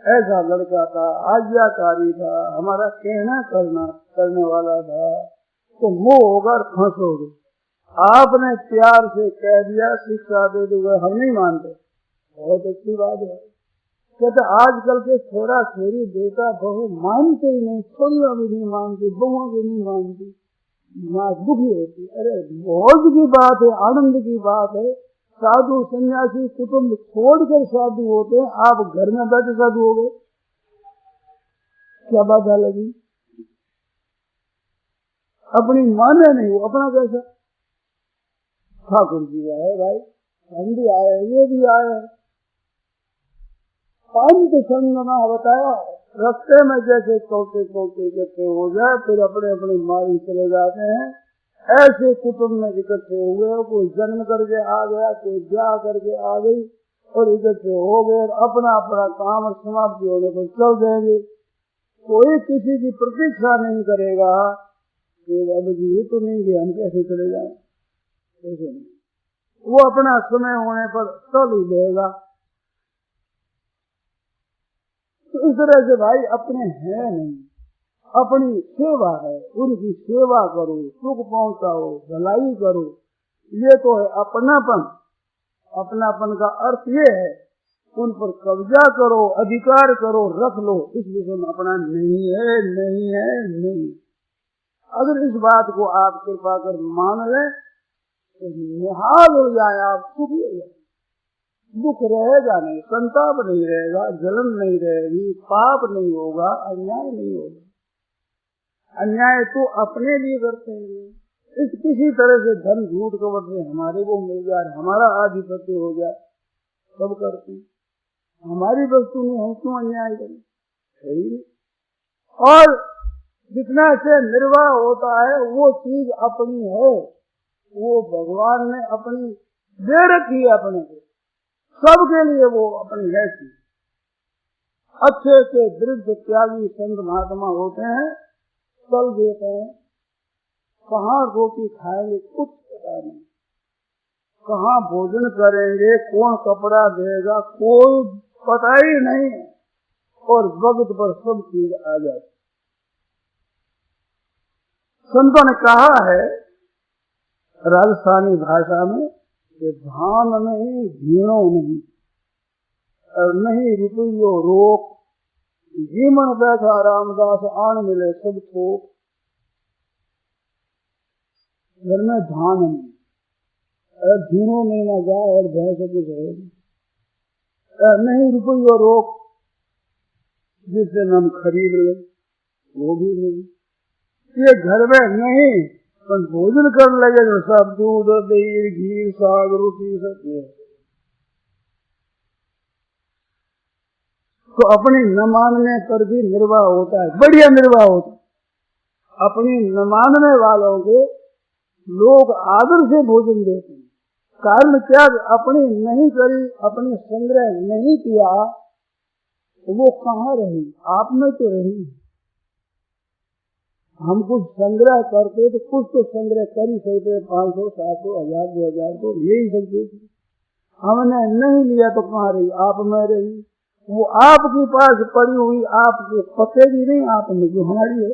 ऐसा लड़का था, आज्ञाकारी था, हमारा कहना करने वाला था, तो मोह होकर फंसोगे। आपने प्यार से कह दिया, शिक्षा दे दोगे, हम नहीं मानते, बहुत अच्छी बात है। कहते आजकल के छोरा छोरी बेटा बहू मानते ही नहीं, छोरियां भी नहीं मानती, बहुओं भी नहीं मानती, माँ दुखी होती। अरे मौज की बात है, आनंद की बात है। साधु सन्यासी कुटुंब छोड़कर साधु होते हैं, आप घर में बैठे साधु हो गए, क्या बात लगी? अपनी माने नहीं, वो अपना कैसा? ठाकुर जी आए भाई, हम भी आए, ये भी आए, पंच संग में बताया, रास्ते में जैसे चौथे इकट्ठे हो जाए, फिर अपने अपने मारी चले जाते हैं। ऐसे कुटुंब में इकट्ठे हुए, कोई जन्म करके आ गया, कोई ब्याह करके आ गई, और इकट्ठे हो गए, अपना अपना काम समाप्ति होने पर चल देंगे। कोई किसी की प्रतीक्षा नहीं करेगा कि अब जी ये तो नहीं कि हम कैसे चले जाए, कैसे नहीं, वो अपना समय होने पर चल ही देगा। तो इस तरह से भाई अपने हैं नहीं, अपनी सेवा है, उनकी सेवा करो, सुख पहुंचाओ, भलाई करो, ये तो है अपनापन। अपनापन का अर्थ ये है, उन पर कब्जा करो, अधिकार करो, रख लो, इस विषय में अपना नहीं है, नहीं है, नहीं। अगर इस बात को आप कृपा कर मान लें तो निहाल हो जाए, आप सुखी हो जाए, दुख रहेगा नहीं, संताप नहीं रहेगा, जलन नहीं रहेगी, पाप नहीं होगा, अन्याय नहीं होगा। अन्याय तो अपने लिए करते हैं, इस किसी तरह से धन झूठ कपट से हमारे को मिल जाए, हमारा आधिपत्य हो जाए, सब करते हैं। हमारी वस्तु में हम क्यों अन्याय करें? सही नहीं। और जितना से निर्वाह होता है वो चीज अपनी है, वो भगवान ने अपनी दे रखी है, अपने को सबके लिए वो अपनी है चीज। अच्छे से दृढ़ त्यागी संत महात्मा होते हैं, चल देते हैं, कहाँ रोटी खाएंगे कुछ पता नहीं, कहाँ भोजन करेंगे, कौन कपड़ा देगा कोई पता ही नहीं, और वक्त पर सब चीज आ जाती। संतों ने कहा है राजस्थानी भाषा में कि धान नहीं, भीणो नहीं, और नहीं रुपयो रोक, जीवन बैठा रामदास आन मिले सब थोक। घर में धान नहीं, और भीणो नहीं ना जाए, और भैंस कुछ रहेगी, नहीं रुपयो रोक जिससे हम खरीद ले, वो भी नहीं। ये घर में नहीं, पर भोजन करने लगे तो सब दूध दही घी साग रोटी सब है। तो अपनी न मानने पर भी निर्वाह होता है, बढ़िया निर्वाह होता है। अपनी न मानने वालों को लोग आदर से भोजन देते हैं। कारण क्या? अपनी नहीं करी, अपने संग्रह नहीं किया, वो कहाँ रही? आप में तो रही। हम कुछ संग्रह करते तो कुछ तो संग्रह कर ही सकते, 500, 700, 1000, 2000 तो ले ही सकते थे। हमने नहीं लिया तो कहाँ रही? आप में रही। वो आपके पास पड़ी हुई आपको पते भी नहीं, आप में जो हमारी है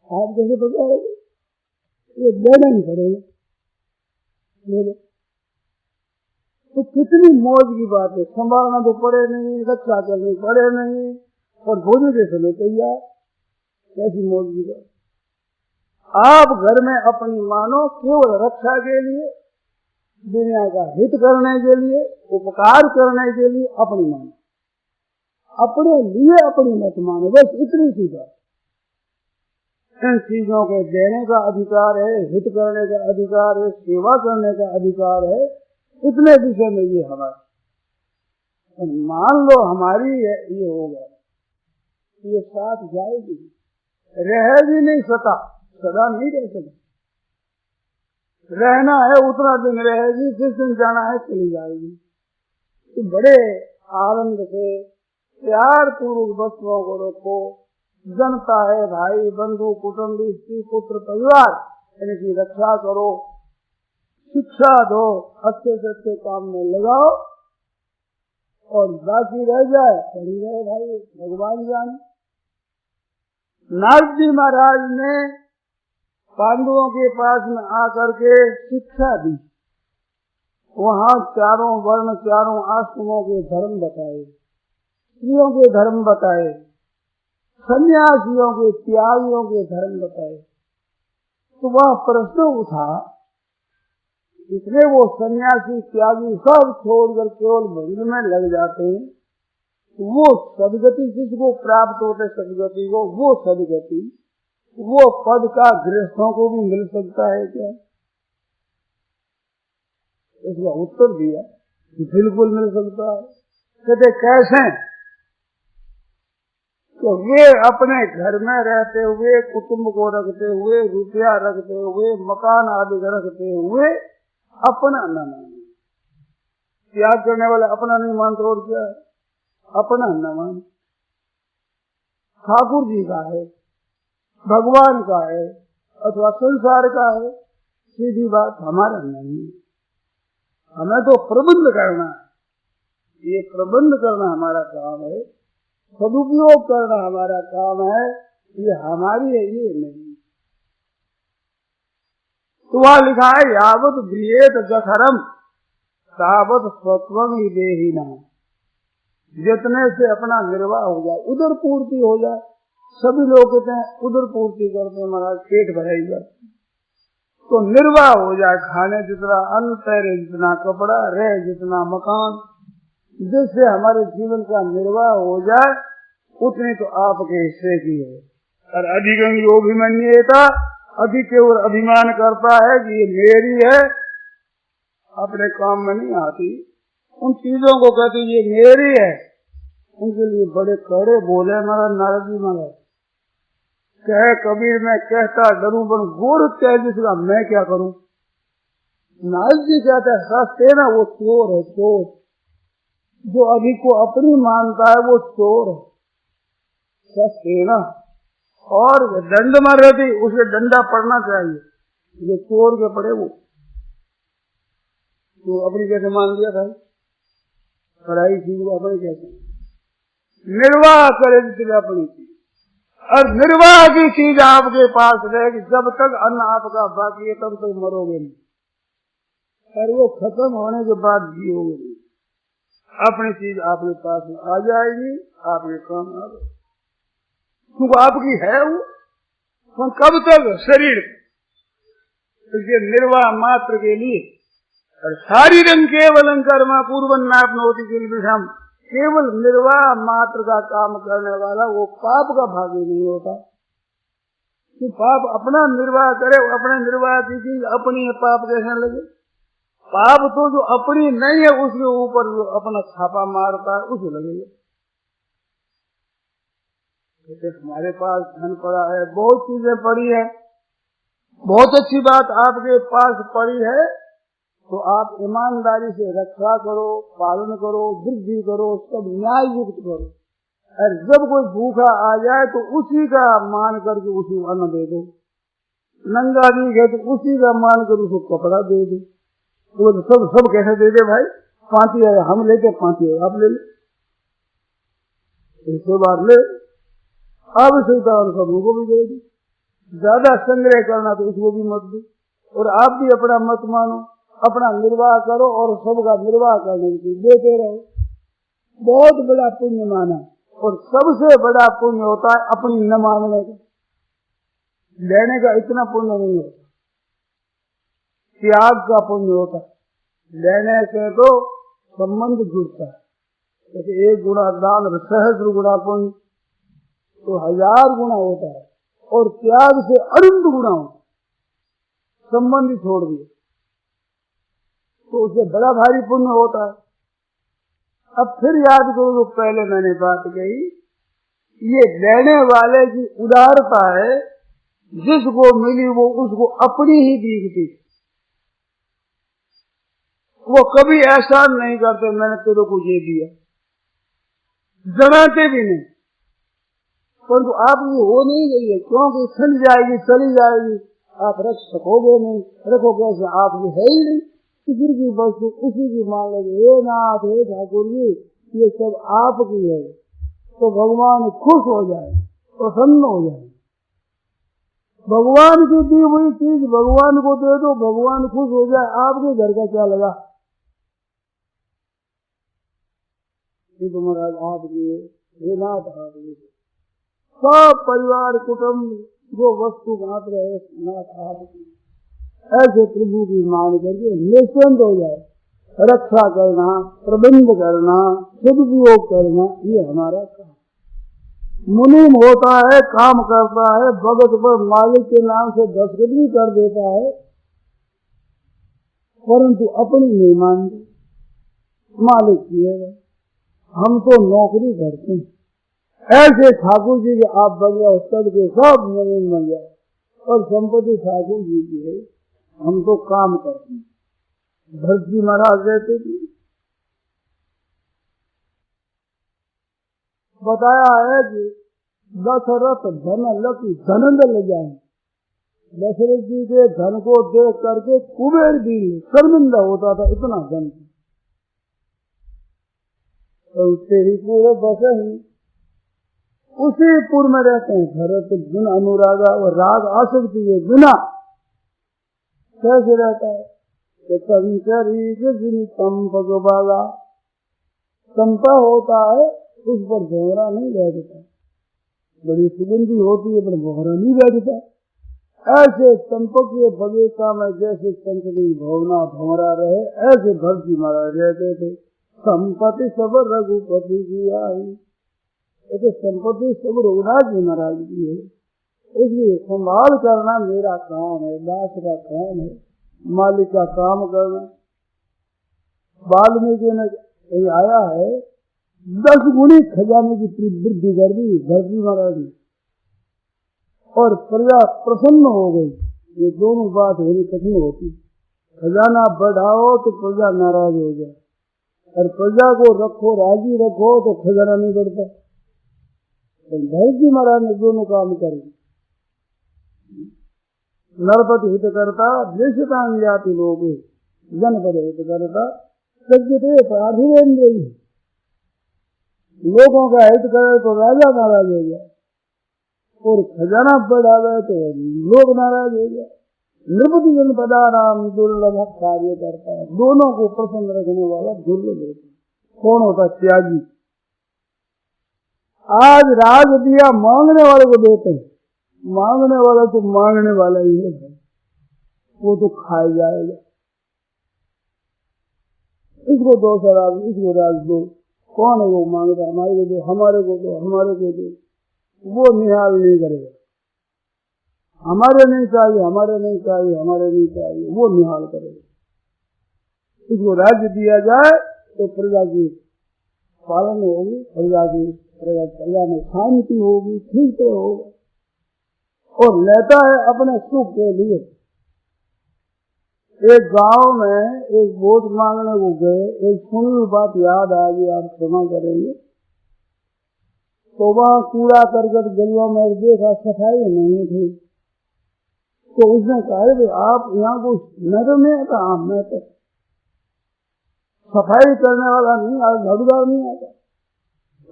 आप कैसे पता होगा? ये देना ही पड़ेगा। तो कितनी मौज की बात है, संभालना तो पड़े नहीं, रक्षा करनी पड़े नहीं, और भोजन के समय तैयार, कैसी मौज की बात। आप घर में अपनी मानो केवल रक्षा के लिए, दुनिया का हित करने के लिए, उपकार करने के लिए अपनी मानो, अपने लिए अपनी मत मानो, बस इतनी सी बात। इन चीजों के देने का अधिकार है, हित करने का अधिकार है, सेवा करने का अधिकार है, इतने विषय में ये हमारा। मान लो हमारी ये हो गया, ये साथ जाएगी, रहेगी नहीं, सदा नहीं रह सकती। रहना है उतना दिन रहेगी, जिस दिन जाना है चली जाएगी। तो बड़े आनंद से प्यार पूर्वक वस्तुओं को रखो। जनता है, भाई बंधु कुटुंबी स्त्री पुत्र परिवार, इनकी रक्षा करो, शिक्षा दो, अच्छे से अच्छे काम में लगाओ, और बाकी रह जाए पड़ी रहे भाई, भगवान जाने। नारद जी महाराज ने पांडवों के पास में आकर के शिक्षा दी। वहाँ चारों वर्ण, चारों आश्रमों के धर्म बताए, स्त्रियों के धर्म बताए, सन्यासियों के, त्यागियों के धर्म बताए। तो वह प्रश्न उठा, इसलिए वो सन्यासी त्यागी सब छोड़कर केवल भजन में लग जाते हैं, वो सदगति जिसको प्राप्त होते सदगति को, वो सदगति, वो पद का गृहस्थों को भी मिल सकता है क्या? इसका उत्तर दिया बिल्कुल मिल सकता है। कहते कैसे? तो वे अपने घर में रहते हुए, कुटुंब को रखते हुए, रुपया रखते हुए, मकान आदि रखते हुए अपना न माने। त्याग करने वाले अपना नहीं मानते, और क्या है? अपना न माने। ठाकुर जी का है, भगवान का है, अथवा संसार का है, सीधी बात हमारा नहीं। हमें तो प्रबंध करना है, ये प्रबंध करना हमारा काम है, सदुपयोग करना हमारा काम है, ये हमारी है, ये नहीं। तो वहां लिखा है, यावत गृहेत जठरम तावत स्वत्वं देहिना। जितने से अपना निर्वाह हो जाए, उदर पूर्ति हो जाए। सभी लोग कहते हैं उदर पूर्ति करते हैं महाराज, पेट भराई जाती, तो निर्वाह हो जाए, खाने जितना अन्न, पहरे जितना कपड़ा, रहे जितना मकान, जिससे हमारे जीवन का निर्वाह हो जाए, उतनी तो आपके हिस्से की है। और अधिकं यो अभिमन्येता, अधिक और अभिमान करता है कि ये मेरी है, अपने काम में नहीं आती, उन चीजों को कहते ये मेरी है, उनके लिए बड़े कड़े बोले महाराज नारद जी महाराज। कहे कबीर मैं कहता डरूं बन गोर कह जिसका मैं क्या करूं। नारद जी कहते हैं सस्ते ना, वो चोर है, चोर। जो अभी को अपनी मानता है वो चोर है, सस्ते ना। और दंड मर रही, उसे डंडा पड़ना चाहिए, जो चोर के पड़े वो। तो अपनी कैसे मान लिया भाई, पढ़ाई चीज को अपनी कैसे निर्वाह करे, जिसने अपनी चीज। और निर्वाह की चीज आपके पास रहेगी, जब तक अन्न आपका बाकी है तब तक मरोगे नहीं, और वो खत्म होने के बाद जियोगे नहीं। अपनी चीज आपके पास में आ जाएगी, आपके काम आ जाएगी, क्योंकि आपकी है वो। कब तक? शरीर, इसके निर्वाह मात्र के लिए। और शारीरं केवलं कर्म पूर्वं नाप्नोति किल्बिषम्, केवल निर्वाह मात्र का काम करने वाला वो पाप का भागी नहीं होता। कि पाप अपना निर्वाह करे, अपने निर्वाह की चीज अपनी है, पाप कैसे लगे? पाप तो जो अपनी नहीं है उसके ऊपर जो अपना छापा मारता है उसे लगेगा। हमारे पास धन पड़ा है, बहुत चीजें पड़ी है, बहुत अच्छी बात आपके पास पड़ी है, तो आप ईमानदारी से रक्षा करो, पालन करो, वृद्धि करो, सब न्याय युक्त करो। और जब कोई भूखा आ जाए तो उसी का मान करके उसी को अन्न दे दो। नंगा दिख है तो उसी का मान कर उसको कपड़ा दे दो। वो तो सब कैसे दे दे भाई? 5 है हम लेते, 5 है आप ले लो, इसके बाद ले आवश्यकता सबों को भी दे दो। ज्यादा संग्रह करना तो उसको भी मत दो, और आप भी अपना मत मानो, अपना निर्वाह करो और सबका निर्वाह करने की देते रहो। बहुत बड़ा पुण्य माना, और सबसे बड़ा पुण्य होता है अपनी न मानने का। लेने का इतना पुण्य नहीं होता, त्याग का पुण्य होता है। लेने से तो संबंध जुड़ता है, जैसे 1 गुना दान सहस्र गुना पुण्य, तो 1000 गुना होता है, और त्याग से अनंत गुना होता है। संबंध ही छोड़ दिए तो उससे बड़ा भारी पुण्य होता है। अब फिर याद करो तो पहले मैंने बात कही, ये लेने वाले की उदारता है, जिसको मिली वो उसको अपनी ही दिखती। वो कभी एहसान नहीं करते मैंने तेरे को ये दिया, जनाते भी नहीं, परंतु आप ये हो नहीं गई है, क्योंकि छिन जाएगी चली जाएगी, आप रख सकोगे नहीं, रखो कैसे, आप ये है ही नहीं। किसी की वस्तु उसी की मान लगे, हे नाथ हे ठाकुर जी ये सब आपकी है, तो भगवान खुश हो जाए, प्रसन्न हो जाए। भगवान की दी हुई चीज भगवान को दे दो, भगवान खुश हो जाए, आपके घर का क्या लगा। ये तो महाराज आपकी है, हे नाथ आपकी, सब परिवार कुटुंब जो वस्तु मात्र है नाथ आपकी। ऐसे प्रभु की मान करके निश्चिंत हो जाए, रक्षा करना, प्रबंध करना, सदुपयोग करना, ये हमारा काम। मुनीम होता है, काम करता है, भगत पर मालिक के नाम से दस्तखत भी कर देता है, परंतु अपनी नहीं मानते, मालिक की है। हम तो नौकरी करते हैं। ऐसे ठाकुर जी के आप बन जाओ, सबके सब मुनीम बन जाओ, और संपत्ति ठाकुर जी की है, हम तो काम करते हैं। भरत जी महाराज रहते थे, बताया है कि दशरथ धन लकी धनंद ले जाए। दशरथ जी के धन को देख करके कुबेर भी शर्मिंदा होता था, इतना धन। तो तेरी पूरे बस ही उसी पुर में रहते हैं भरत, बिन अनुरागा और राग आसक्ति है बिना कैसे रहता है। चंपा होता है उस पर भौरा नहीं रह देता, बड़ी सुगंधी होती है पर भौरा नहीं रह देता। ऐसे चंपक के बगीचा में जैसे चंचली भौना भौरा रहे, ऐसे भरत जी महाराज रहते थे। संपत्ति सब रघुपति की आई, तो संपत्ति सब रघुनाथ जी महाराज की है, उसकी संभाल करना मेरा काम है, दास का काम है, मालिक का काम करना। वाल्मीकि ने कहीं आया है 10 गुनी खजाने की वृद्धि कर दी भरत जी महाराज ने, और प्रजा प्रसन्न हो गई। ये दोनों बात होनी कठिन होती, खजाना बढ़ाओ तो प्रजा नाराज हो जाए, और प्रजा को रखो राजी रखो तो खजाना नहीं बढ़ता। भरत जी महाराज ने दोनों काम करे। नरपति हित करता देशतांग जाति लोग, जनपद हित करता सज्जते प्राधिवेंद्र। लोगों का हित करे तो राजा नाराज हो गया, और खजाना बढ़ावे तो लोग नाराज हो गया। नृपति जनपदा नाम दुर्लभ कार्य करता है, दोनों को प्रसन्न रखने वाला दुर्लभ होता है। कौन होता? त्यागी। आज राज दिया मांगने वाले को देते हैं, मांगने वाला तो मांगने वाला ही है, वो तो खाया जाएगा। इसको दो शराब, इसको राज दो, कौन है वो मांगता? हमारे को दो, हमारे को दो, हमारे को दो। वो निहाल नहीं करेगा, हमारे नहीं चाहिए, हमारे नहीं चाहिए, हमारे नहीं चाहिए, वो निहाल करेगा। इसको राज्य दिया जाए तो प्रजा की पालन होगी, प्रजा में शांति होगी, ठीक तो होगा। और लेता है अपने सुख के लिए। एक गांव में एक वोट मांगने को गए, एक सुनी हुई बात याद आ गई, आप क्षमा करेंगे। तो वहां कूड़ा करकट गलियों में देखा, सफाई नहीं थी, तो उसने कहा आप यहाँ को मैं तो नहीं आता, मैं तो सफाई करने वाला नहीं, आज झाड़ूदार नहीं आता।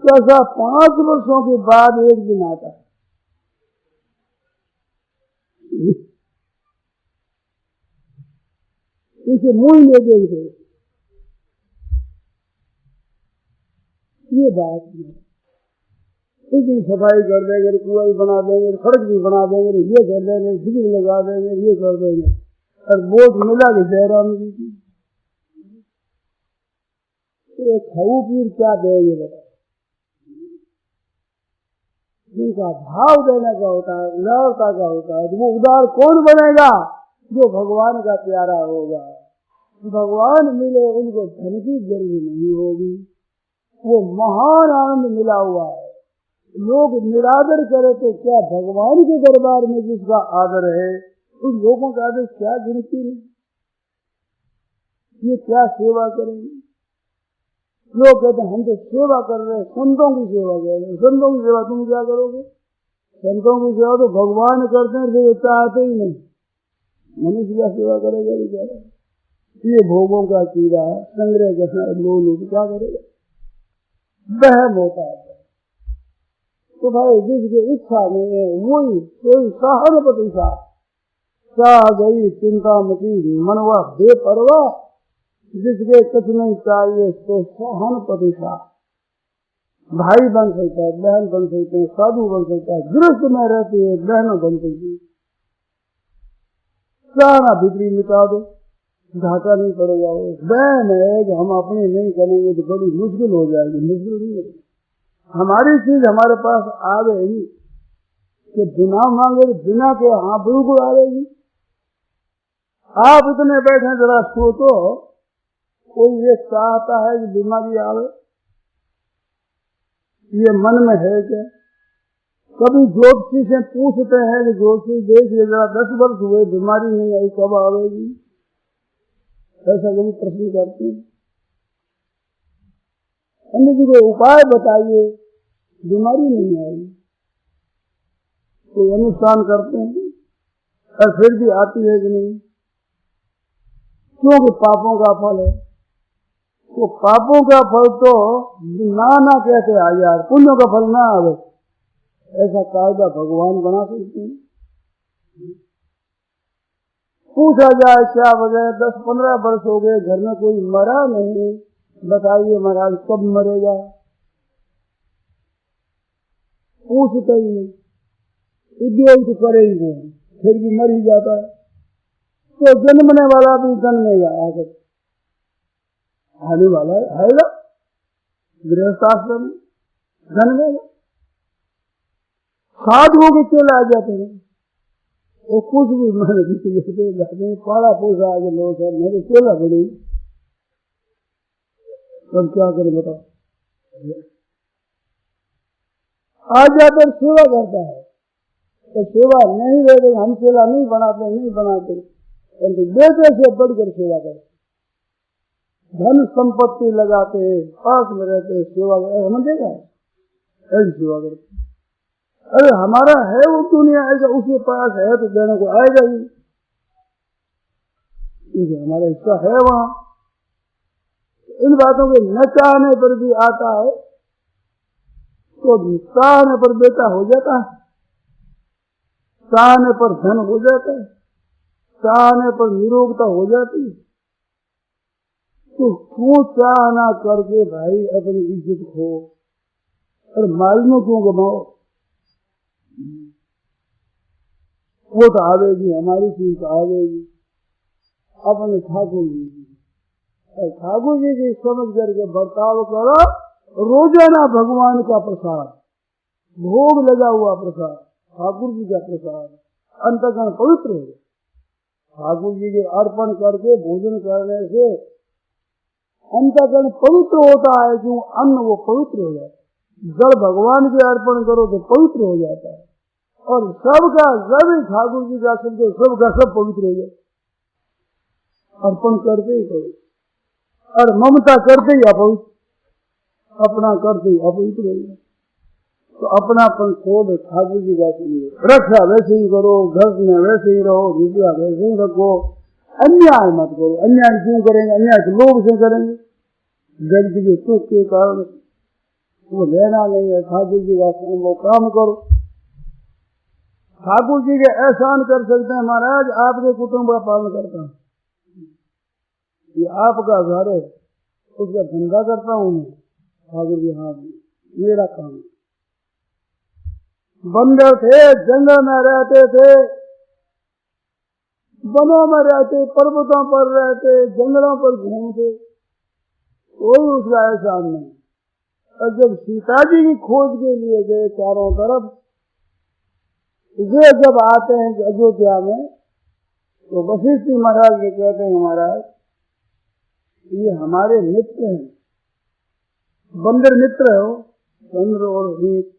कैसा 5 वर्षों के बाद एक दिन आता है। इसे मुंह ले देखते, ये बात नहीं। उस दिन सफाई कर देंगे, कुआं भी बना देंगे, सड़क भी बना देंगे, ये कर देंगे, बिजली लगा देंगे, ये कर देंगे। और वोट मिला कि जयराम जी की, तो खाऊ पीर क्या देंगे बता। जिनका भाव देने का होता है, उदारता का होता है, तो वो उदार कौन बनेगा? जो भगवान का प्यारा होगा। भगवान मिले उनको धन की जरूरत नहीं होगी, वो महान आनंद मिला हुआ है। लोग निरादर करे तो क्या भगवान के दरबार में जिसका आदर है, उन लोगों का आदर क्या गिनती नहीं, ये क्या सेवा करेंगे। लोग कहते हैं हम तो सेवा कर रहे हैं, संतों की सेवा कर रहे हैं। संतों की सेवा तुम क्या करोगे? संतों की सेवा तो भगवान करते हैं, जो चाहते ही नहीं। मनुष्य क्या सेवा करेगा बेचारा? ये भोगों का कीड़ा संग्रह करना, लोग क्या करेगा? वहम होता है। तो भाई जिसकी इच्छा नहीं है वही कोई सहन प्रतिशा सा गई चिंता मची मनवा बेपरवाह। जिसके कुछ नहीं चाहिए तो सहन प्रतिशा। भाई बन सकता है, बहन बन सकते हैं, साधु बन सकता है, गृहस्थ में रहती है बहनों बन सकती है। सारा बिक्री मिटा दो, घाटा नहीं पड़ेगा। वो बहन है कि हम अपनी नहीं करेंगे तो बड़ी मुश्किल हो जाएगी। मुश्किल नहीं होगी, हमारी चीज हमारे पास आवेगी कि बिना मांगे बिना के, हाँ बिल्कुल आवेगी। आप इतने बैठे जरा सोचो, कोई ये चाहता है कि बीमारी आवे? ये मन में है क्या? कभी ज्योतिषी से पूछते हैं कि ज्योतिषी देखिए जरा 10 वर्ष हुए बीमारी नहीं आई, कब आवेगी? ऐसा कभी प्रश्न करते हैं? अन्य जी को उपाय बताइए, बीमारी नहीं आई। कोई अनुष्ठान करते हैं और फिर भी आती है कि नहीं? क्योंकि पापों का फल है। तो पापों का फल तो ना कैसे आ यार, पुण्यों का फल ना आवे, ऐसा कायदा भगवान बना सकते हैं? पूछा जाए क्या वजह, 10-15 वर्ष हो गए घर में कोई मरा नहीं, बताइए महाराज कब मरेगा? पूछते ही नहीं, उद्योग तो करे ही नहीं, फिर भी मर ही जाता है। तो जन्मने वाला भी जन्मेगा, आकर आने वाला है ना, गृहस्थाश्रम में जन्मेगा। साधुओं के चले आ जाते हैं, वो कुछ भी मैंने पाला पोसा आगे लोग है, मेरे चेला बड़ी, तब क्या करें बताओ? आ जाकर सेवा करता है, तो सेवा नहीं रहते, हम सेवा नहीं बनाते, परंतु बेटे से बढ़कर सेवा करते, धन संपत्ति लगाते हैं, पास में रहते, सेवा हम देगा ऐसी सेवा करते। अरे हमारा है वो दुनिया आएगा, उसके पास है तो देने को आएगा ही, क्योंकि हमारा हिस्सा है वहां। इन बातों के न चाहने पर भी आता है, तो चाहने पर बेटा हो जाता है, चाहने पर धन हो जाता है, चाहने पर निरोगता हो जाती है। तो क्यों चाहना करके भाई अपनी इज्जत खो और मालूम क्यों गमाओ? वो तो आवेगी, हमारी चीज तो आवेगी अपने ठाकुर जी की। ठाकुर जी की समझ करके बर्ताव करो। रोजाना भगवान का प्रसाद, भोग लगा हुआ प्रसाद, ठाकुर जी का प्रसाद, अंतःकरण पवित्र हो जाए। ठाकुर जी के अर्पण करके भोजन करने से अंतःकरण पवित्र होता है, क्यों? अन्न वो पवित्र हो जाता है। जल भगवान के अर्पण करो तो पवित्र हो जाता है, और सबका जब ठाकुर जी का समझो, सबका सब पवित्र हो जाए। अर्पण करते ही पवित्र, और ममता करते ही अपवित्र, अपना करते ही अपवित्र हो जाए। तो अपनापन छोड़ ठाकुर जी का समझो, रक्षा वैसे ही करो, घर में वैसे ही रहो, रुपया वैसे ही रखो, अन्याय मत करो। अन्याय क्यों करेंगे? अन्याय तो लोग से करेंगे, जगत के सुख के कारण वो लेना नहीं है। ठाकुर जी का वो काम करो। ठाकुर जी के एहसान कर सकते हैं, महाराज आपके कुटुंब का पालन करता हूँ, ये आपका घर है, उसका धंधा करता हूँ मैं। ठाकुर जी हाँ मेरा काम, बंदर थे, जंगल में रहते थे, वनों में रहते, पर्वतों पर रहते, जंगलों पर घूमते, कोई उसका एहसान नहीं। और जब सीता जी की खोज के लिए गए चारों तरफ, वे जब आते हैं अयोध्या में, तो वशिष्ठ जी महाराज ये कहते हैं, महाराज ये हमारे मित्र हैं, बंदर मित्र हो, चंद्र और रीत।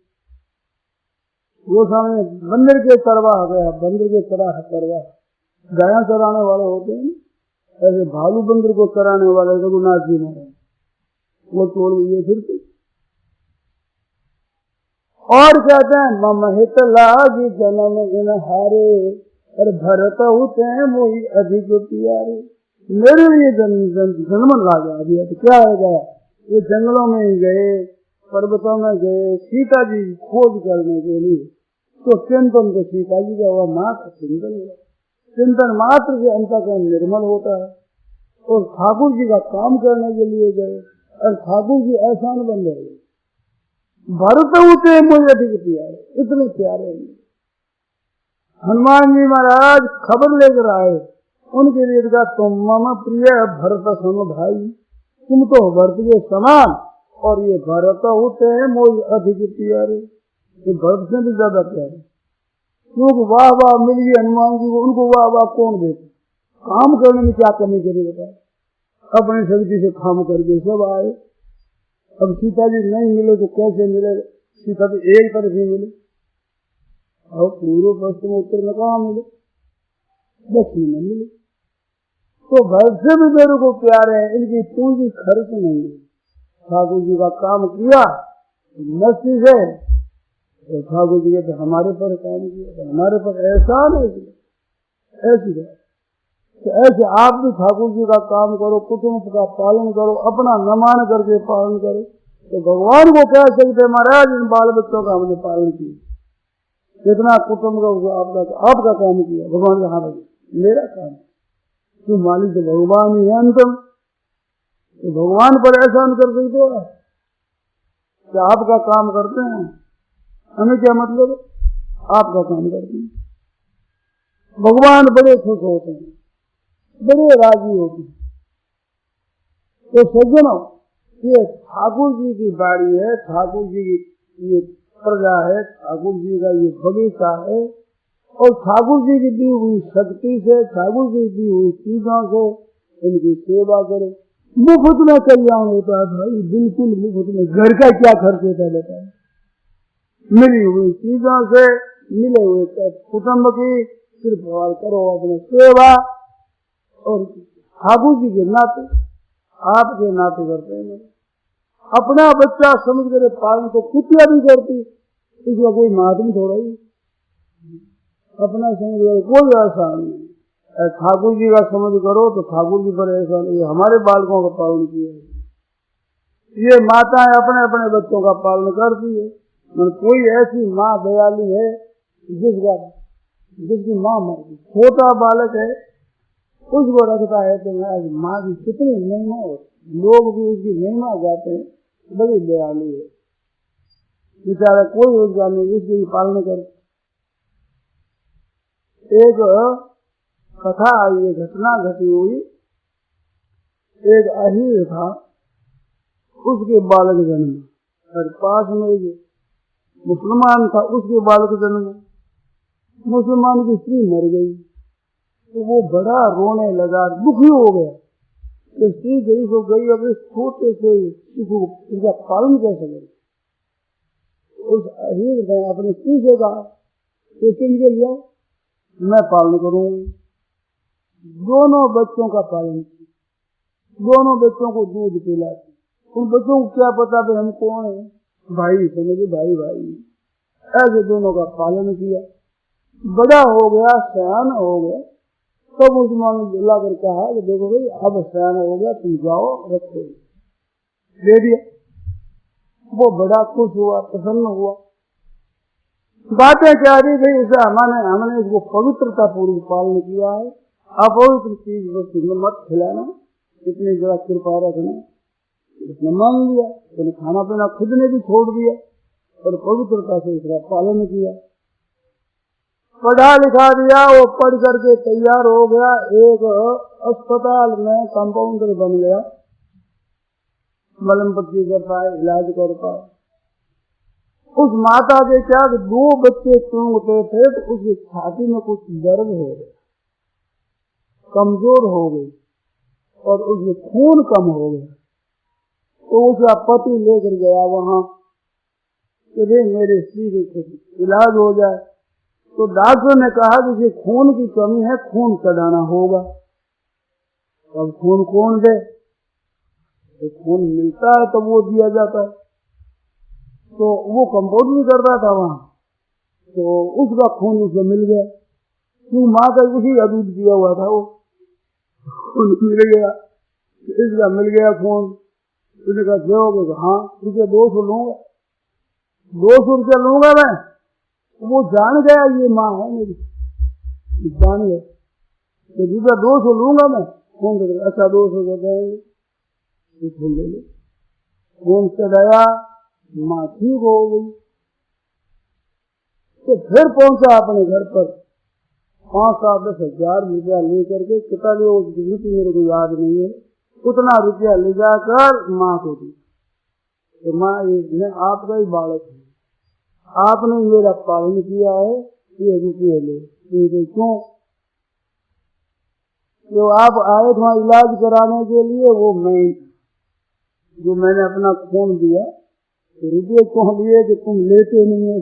वो सामने बंदर के चरवाह गया, बंदर के चरवाह गाया चराने वाले होते हैं, ऐसे भालू बंदर को चराने वाले रघुनाथ जी महाराज, वो तोड़ लिए फिर। और कहते हैं ममहित लागी जन्म इन हारे, और भरत होते हैं मोही अधिक प्यारे। मेरे लिए जन्म लागा दिया तो क्या हो गया, वो जंगलों में ही गए, पर्वतों में गए सीता जी खोज करने के लिए। तो चिंतन तो सीता जी का हुआ मात्र चिंतन हुआ, चिंतन मात्र से अंतःकरण निर्मल होता है। और ठाकुर जी का काम करने के लिए गए, और ठाकुर जी एहसान बन गए। भरत होते मुझे अधिक प्यारे, इतने प्यारे हैं। हनुमान जी महाराज खबर लेकर आए, उनके लिए कहा तुम मम प्रिय भरत सम भाई, तुम तो भरत के समान, और ये भरत होते हैं मुझे अधिक प्यारे, ये भरत से भी ज्यादा प्यारे। क्योंकि वाह वाह मिल गई हनुमान जी को, उनको वाह वाह कौन देते, काम करने में क्या कमी करी बताए, अपनी शक्ति से काम करके सब आए। अब सीता जी नहीं मिले तो कैसे मिले, सीता तो एक तरफ ही मिले, और पूर्व पश्चिम उत्तर में कहाँ मिले, दक्षिण में मिले। तो घर से भी मेरे को प्यारे हैं, इनकी पूंजी खर्च नहीं है। ठाकुर जी का काम किया मस्ती से, तो ठाकुर जी कहते हमारे पर काम किया, तो हमारे पर एहसान है। ऐसी बात, तो ऐसे आप भी ठाकुर जी का काम करो, कुटुंब का पालन करो, अपना न मान करके पालन करो। तो भगवान को कह सकते महाराज इन बाल बच्चों का हमने पालन किया, कितना कुटुंब का आपका काम किया। भगवान का हाँ भाई मेरा काम, तो मालिक तो भगवान ही है अंतम, तो भगवान पर एहसान कर सकते हो कि आपका काम करते हैं, हमें क्या मतलब, आपका काम करते हैं। भगवान बड़े खुश होते हैं, बड़े राजी होते हैं। तो सज्जनों, ये ठाकुर जी की बाड़ी है, ठाकुर जी की ये प्रजा है, ठाकुर जी का ये बगीचा है, और ठाकुर जी की दी हुई शक्ति से, ठाकुर जी की दी हुई चीजों से इनकी सेवा करो। मुफ्त में कल्याण होता है भाई, बिल्कुल मुफ्त में। घर का क्या खर्च होता है बताए, मिली हुई चीजों से, मिले हुए कुटुंब की सिर्फ करो अपने सेवा, और ठाकुर जी के नाते आपके नाते करते हैं। अपना बच्चा समझ कर पालन तो कुतिया भी करती, इसका कोई महात्म थोड़ा ही, अपना समझ कर कोई एहसान नहीं। ठाकुर जी का समझ करो तो ठाकुर जी पर एहसान नहीं। हमारे बालकों का पालन किया है, ये माताएं अपने अपने बच्चों का पालन करती है। कोई ऐसी माँ दयालु है जिसकी माँ मर गई, छोटा बालक है, उसको रखता है तो माँ की कितनी महिमा होती, लोग भी उसकी महिमा गाते हैं, बड़ी दयालु है बेचारा, कोई रोजगार नहीं, उसकी पालन कर। एक कथा आई है, घटना घटी हुई, एक अहीर था, उसके बालक जन्म, और पास में एक मुसलमान था, उसके बालक जन्म, मुसलमान की स्त्री मर गई, तो वो बड़ा रोने लगा, दुखी हो गया, स्त्री गई तो गई, अब इस छोटे से इसका पालन कैसे करे। उस अहीर ने अपनी स्त्री से कहा के लिए मैं पालन करूंगी। दोनों बच्चों का पालन किया, दोनों बच्चों को दूध पिलाती। उन बच्चों को क्या पता कि हम कौन है, भाई समझे, भाई भाई, ऐसे दोनों का पालन किया। बड़ा हो गया, सयान हो गया, तब मुसलमान ने बुला कर कहा कि देखो भाई अब सयान हो गया, तुम जाओ रखो, दे दिया। वो बड़ा खुश हुआ, प्रसन्न हुआ। बातें क्या रही भाई, इसे हमने इसको पवित्रता पूर्वक पालन किया है, अपवित्र चीज वस्तु मत खिलाना, इतनी जरा कृपा रखना। उसने मान लिया, उसने खाना पीना खुद ने भी छोड़ दिया, और पवित्रता से इसका पालन किया। पढ़ा लिखा दिया, वो पढ़ करके तैयार हो गया, एक अस्पताल में कंपाउंडर बन गया, मलम पट्टी करता है, इलाज करता है। उस माता के क्या 2 बच्चे चूंगते थे तो उसकी छाती में कुछ दर्द हो गया, कमजोर हो गई और उसमें खून कम हो गया। तो उसका पति लेकर गया वहां कि भाई मेरे स्त्री के कुछ इलाज हो जाए। तो डॉक्टर ने कहा कि खून की कमी है, खून चढ़ाना होगा। अब खून कौन दे? तो खून मिलता है तो वो दिया जाता है। तो वो कंपाउंड भी करता था वहां, तो उसका खून उसे मिल गया। क्यों? माँ का उसी का दूध दिया हुआ था, वो खून मिल गया, इसका मिल गया खून। उसने कहा दोगे? हाँ, रुपये 200 लूंगा, 200 रुपया लूंगा मैं। वो जान गया ये माँ है मेरी, जान गया तो रुपया 200 लूंगा मैं। खून दे, अच्छा 200 देंगे, खून ले लो। खून चढ़ाया, माँ ठीक हो गई। तो फिर पहुंचा अपने घर पर 5-10 हजार रुपया लेकर के, कितना लिया उसकी मेरे को याद नहीं है, उतना रुपया ले जाकर माँ को दी। तो माँ, मैं आपका ही बालक हूँ, आपने मेरा पालन किया है, ये रुपये ले। क्यों? जो आप आए थे इलाज कराने के लिए, वो मैं, जो मैंने अपना खून दिया, तो रुपये क्यों लिए कि तुम लेते नहीं है?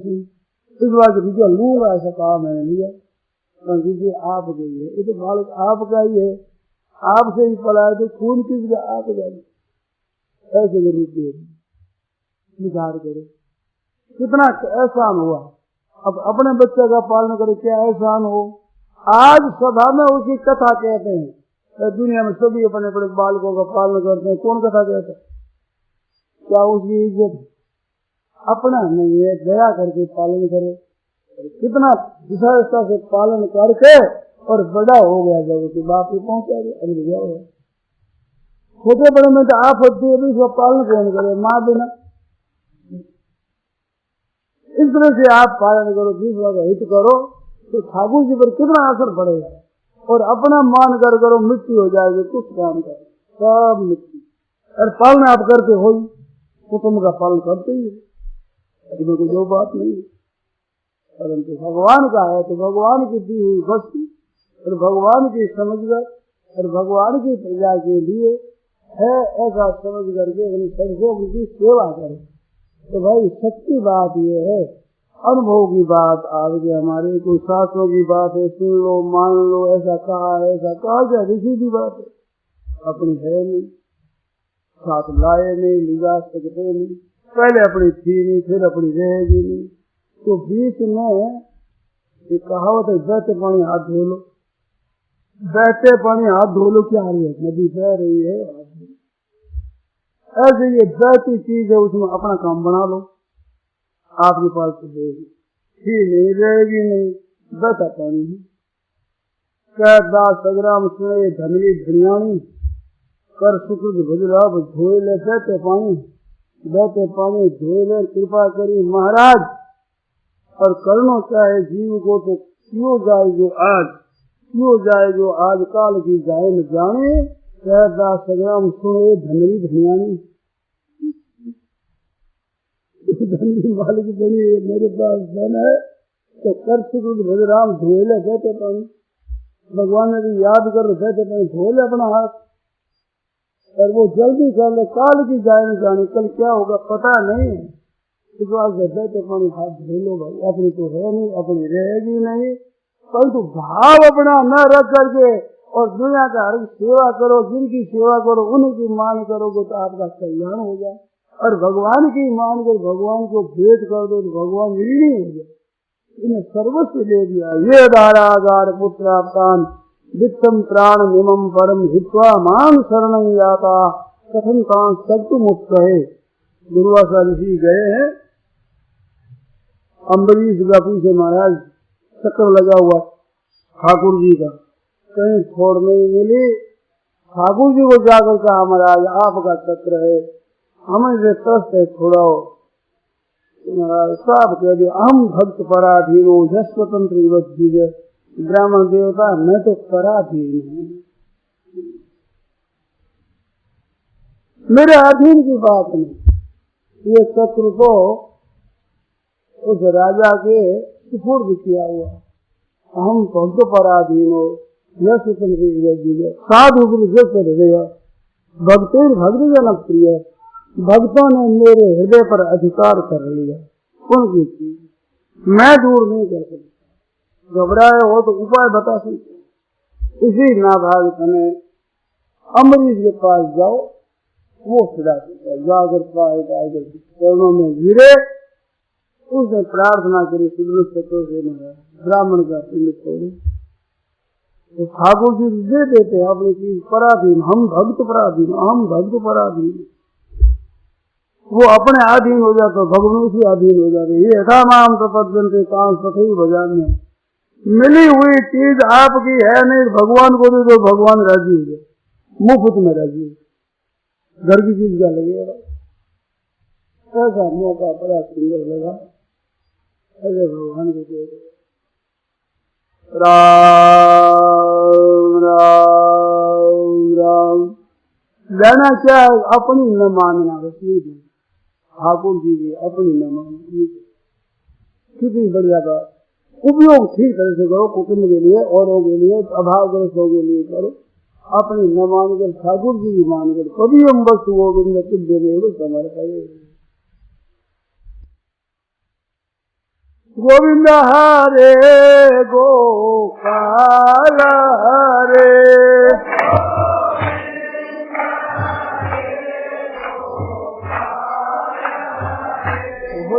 इस बात रुपया लूंगा, ऐसा कहा मैंने लिया। रुपये आप गई है, ये तो बालक आपका ही है, आपसे ही पला है, तो खून किसका? आपका ही। ऐसे रुपये विचार करो कितना एहसान हुआ। अब अपने बच्चे का पालन करे, क्या एहसान हो। आज सभा में उसकी कथा कहते हैं, दुनिया में सभी अपने अपने बालकों का पालन करते हैं, कौन कथा कहता है? क्या उसकी इज्जत? अपना नहीं है, दया करके पालन करे। कितना विशेषता से पालन करके और बड़ा हो गया, जब उसके बाप को पहुंचा गया, अभी गया हो। छोटे बड़े में तो आप होती है, उसका पालन कौन करे? माँ बिना। इस तरह से आप पालन करो, दूसरा का हित करो, तो ठाकुर जी पर कितना असर पड़ेगा। और अपना मान कर करो, मिट्टी हो जाएगी, कुछ काम कर सब मिट्टी। और पालन आप करते हो, कुटुंब का पालन करते ही है, इसमें कोई जो बात नहीं है। परंतु भगवान का है तो भगवान की दी हुई वस्तु और भगवान की समझकर और भगवान की प्रजा के लिए है, ऐसा समझ करके उन सबसे उनकी सेवा करें। तो भाई सच्ची बात ये है, अनुभव की बात आगे हमारे कोई शास्त्रों की बात है, सुन लो मान लो, ऐसा कहा जाए, ऋषि की बात है, अपनी है नहीं, साथ लाए नहीं, ले जा सकते नहीं, पहले अपनी थी नहीं, फिर अपनी रहेगी नहीं। तो बीच में एक कहावत है, बहते पानी हाथ धो लो, बहते पानी हाथ धो लो, क्या है? नदी बह रही है, ऐसे ये बहती चीज है, उसमें अपना काम बना लो, आपके पास तो थी नहीं, रहेगी नहीं, बहता पानी है। दास सगराम सुने धनली धनियाणी, कर सुकृत भजराब धोए ले बहते पानी धोए ले, कृपा करी महाराज, और करनो चाहे जीव को तो क्यों जाए जो आज काल की जाए न जाने। दास सगराम सुने धनली धनियाणी, धनली मालिक बनी, मेरे पास धन है तो कर सुकृत भजराम धोए ले बहते पानी। भगवान ने भी याद कर बहते पानी धो ले अपना हाथ, और वो जल्दी कर ले, काल की जाए न जाने, कल क्या होगा पता नहीं है। इस वास्ते बहते पानी हाथ धो लो भाई, अपनी तो है नहीं, अपनी रहेगी नहीं, परंतु भाव अपना न रख करके और दुनिया का हर सेवा करो, जिनकी सेवा करो उन्हीं की मान करोगे तो आपका कल्याण हो जाए। और भगवान की मान कर भगवान को भेंट कर दो तो भगवान ऋणी हो जाए, इन्हें सर्वस्व दे दिया। ये धारागार पुत्राप्तान वित्तम प्राण निमम परम हित्वा मान शरणं याता कथन कां सत्तु मुक्त है। दुर्वासा ऋषि गए हैं, अम्बरीश का पीछे महाराज चक्कर लगा हुआ ठाकुर जी का, कहीं छोड़ नहीं मिली। ठाकुर जी को जाकर कहा महाराज आपका चक्र है, हमें से त्रस्त है, छोड़ाओ। साफ कह दिया, अहम भक्त पराधीनो है स्वतंत्र विवज्जिज। ब्राह्मण देवता मैं तो पराधीन हूँ, मेरे अधीन की बात नहीं। ये शत्रु को उस राजा के सुपुर्द किया हुआ। अहम भक्त पराधीनो यह स्वतंत्र विवज्जिज। साधु हृदय भक्ति भक्त जनक प्रिय। भक्तों ने मेरे हृदय पर अधिकार कर लिया। उनकी चीज मैं दूर नहीं कर सकता। घबराए हो तो उपाय बता सकते। इसी नाभाग समय अमरीश के पास जाओ, वो छुड़ा सकता है। जाकर पाएगा चरणों में गिरे, उसने प्रार्थना करी सुदृढ़ चक्र से ब्राह्मण का पिंड छोड़े। तो ठाकुर जी दे देते हैं अपनी चीज। पराधीन हम भक्त पराधीन, हम भक्त पराधीन। वो अपने अधीन हो जाते, भगवान उसी अधीन हो जाते। ये यथा नाम तपद्यन्ते कांस तथै भजाम्यहम्। मिली हुई चीज आपकी है नहीं, भगवान को दे दो, भगवान राजी हो जाए, मुफ्त में राजी हो। घर की चीज क्या लगेगा? ऐसा मौका बड़ा सुंदर लगा, ऐसे भगवान को दे दो। राम राम राम। लेना क्या है? अपनी न मानना, बस ये ठाकुर जी की अपनी न मानना। कितनी बढ़िया बात। उपयोग ठीक तरह से करो, कुटुंब के लिए, औरों के लिए, अभावग्रस्तों के लिए करो। अपनी न मानकर ठाकुर जी की मानकर कभी हम वस्तु गोविंद तुझे में समर्पये। गोविंद हरे गोपाल हरे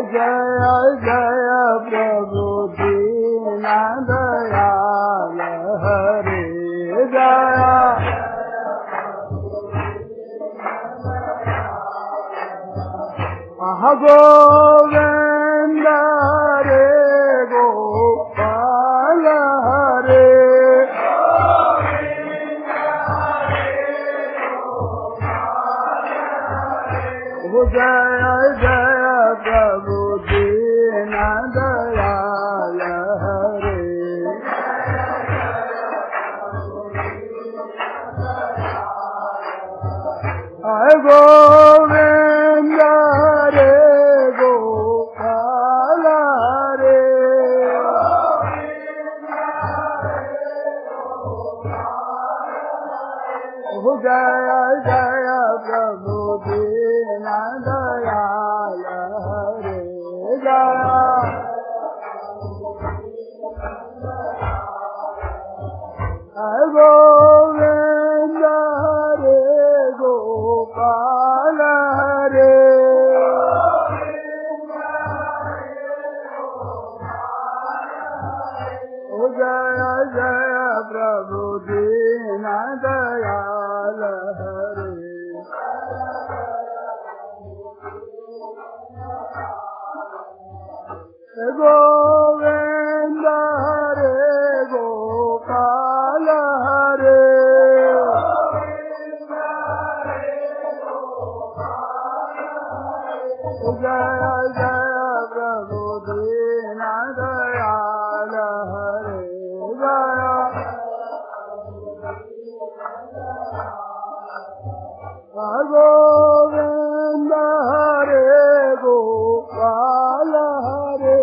जय जय प्रभु दीन दयाल हरे जय। गोविंद हरे गोपाल हरे जय जय प्रभु दीन दयाल हरे। गोविंद हरे गोपाल हरे जय जय प्रभु दीन दयाल हरे जय। गोविंद हरे गोपाल हरे जय जय प्रभु दीन दयाल हरे। गोविंद हरे गोपाल हरे जय जय प्रभु दीन दयाल हरे जय। गोविंद हरे गोपाल हरे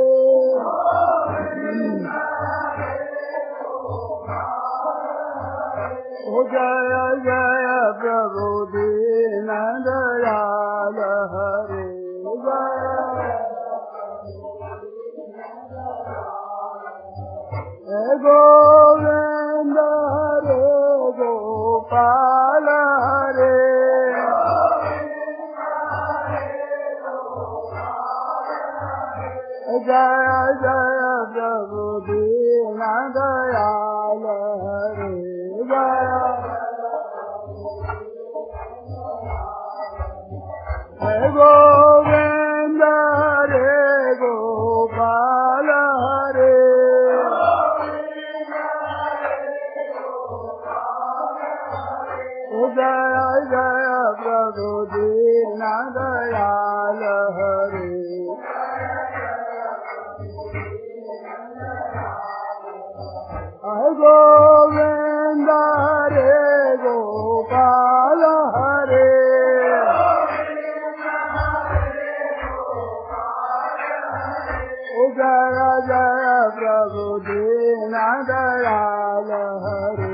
जय जय प्रभु दीन दयाल हरे जय। गोविंद हरे गोपाल हरे जय जय प्रभु दीन दयाल हरे जय। गोविंद हरे गोपाल हरे जय जय प्रभु दीन दयाल हरे। दयाल हरे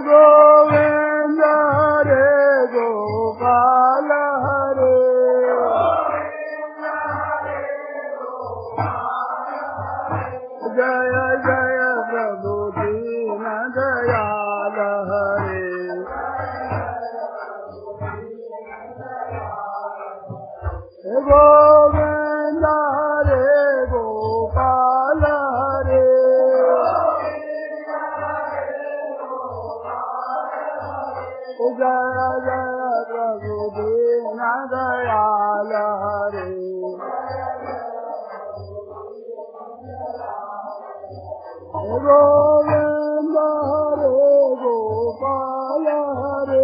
गोविंद हरे गोपाल हरे जय जय प्रभु दीन दयाल हरे गोविंद हरे गोपाल हरे जय जय प्रभु दीन दयाल हरे गोविंद हरे गोपाल हरे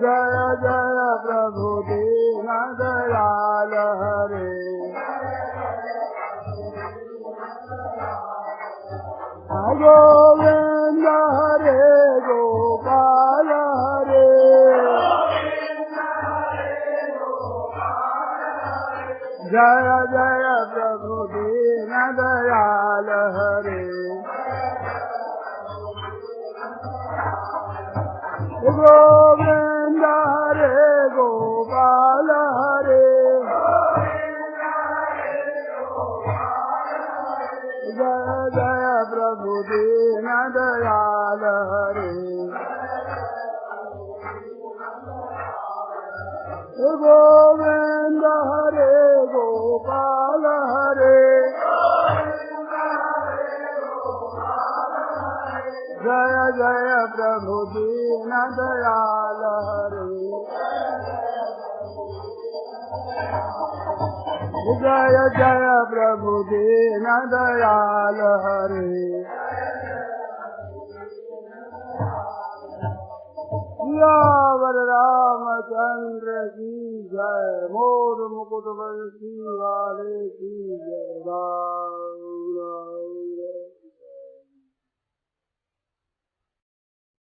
जय जय प्रभु दीन दयाल हरे गोविंद हरे गोपाल हरे जय जय प्रभु दीन दयाल हरे गोविंद हरे गोपाल हरे जय जय प्रभु दीन दयाल हरे गोविंद हरे गोपाल हरे जय जय प्रभु दीन दयाल हरे जय जय प्रभु दीन दयाल हरे सियावर रामचंद्र की जय मोर मुकुट बंसी वाले की जय।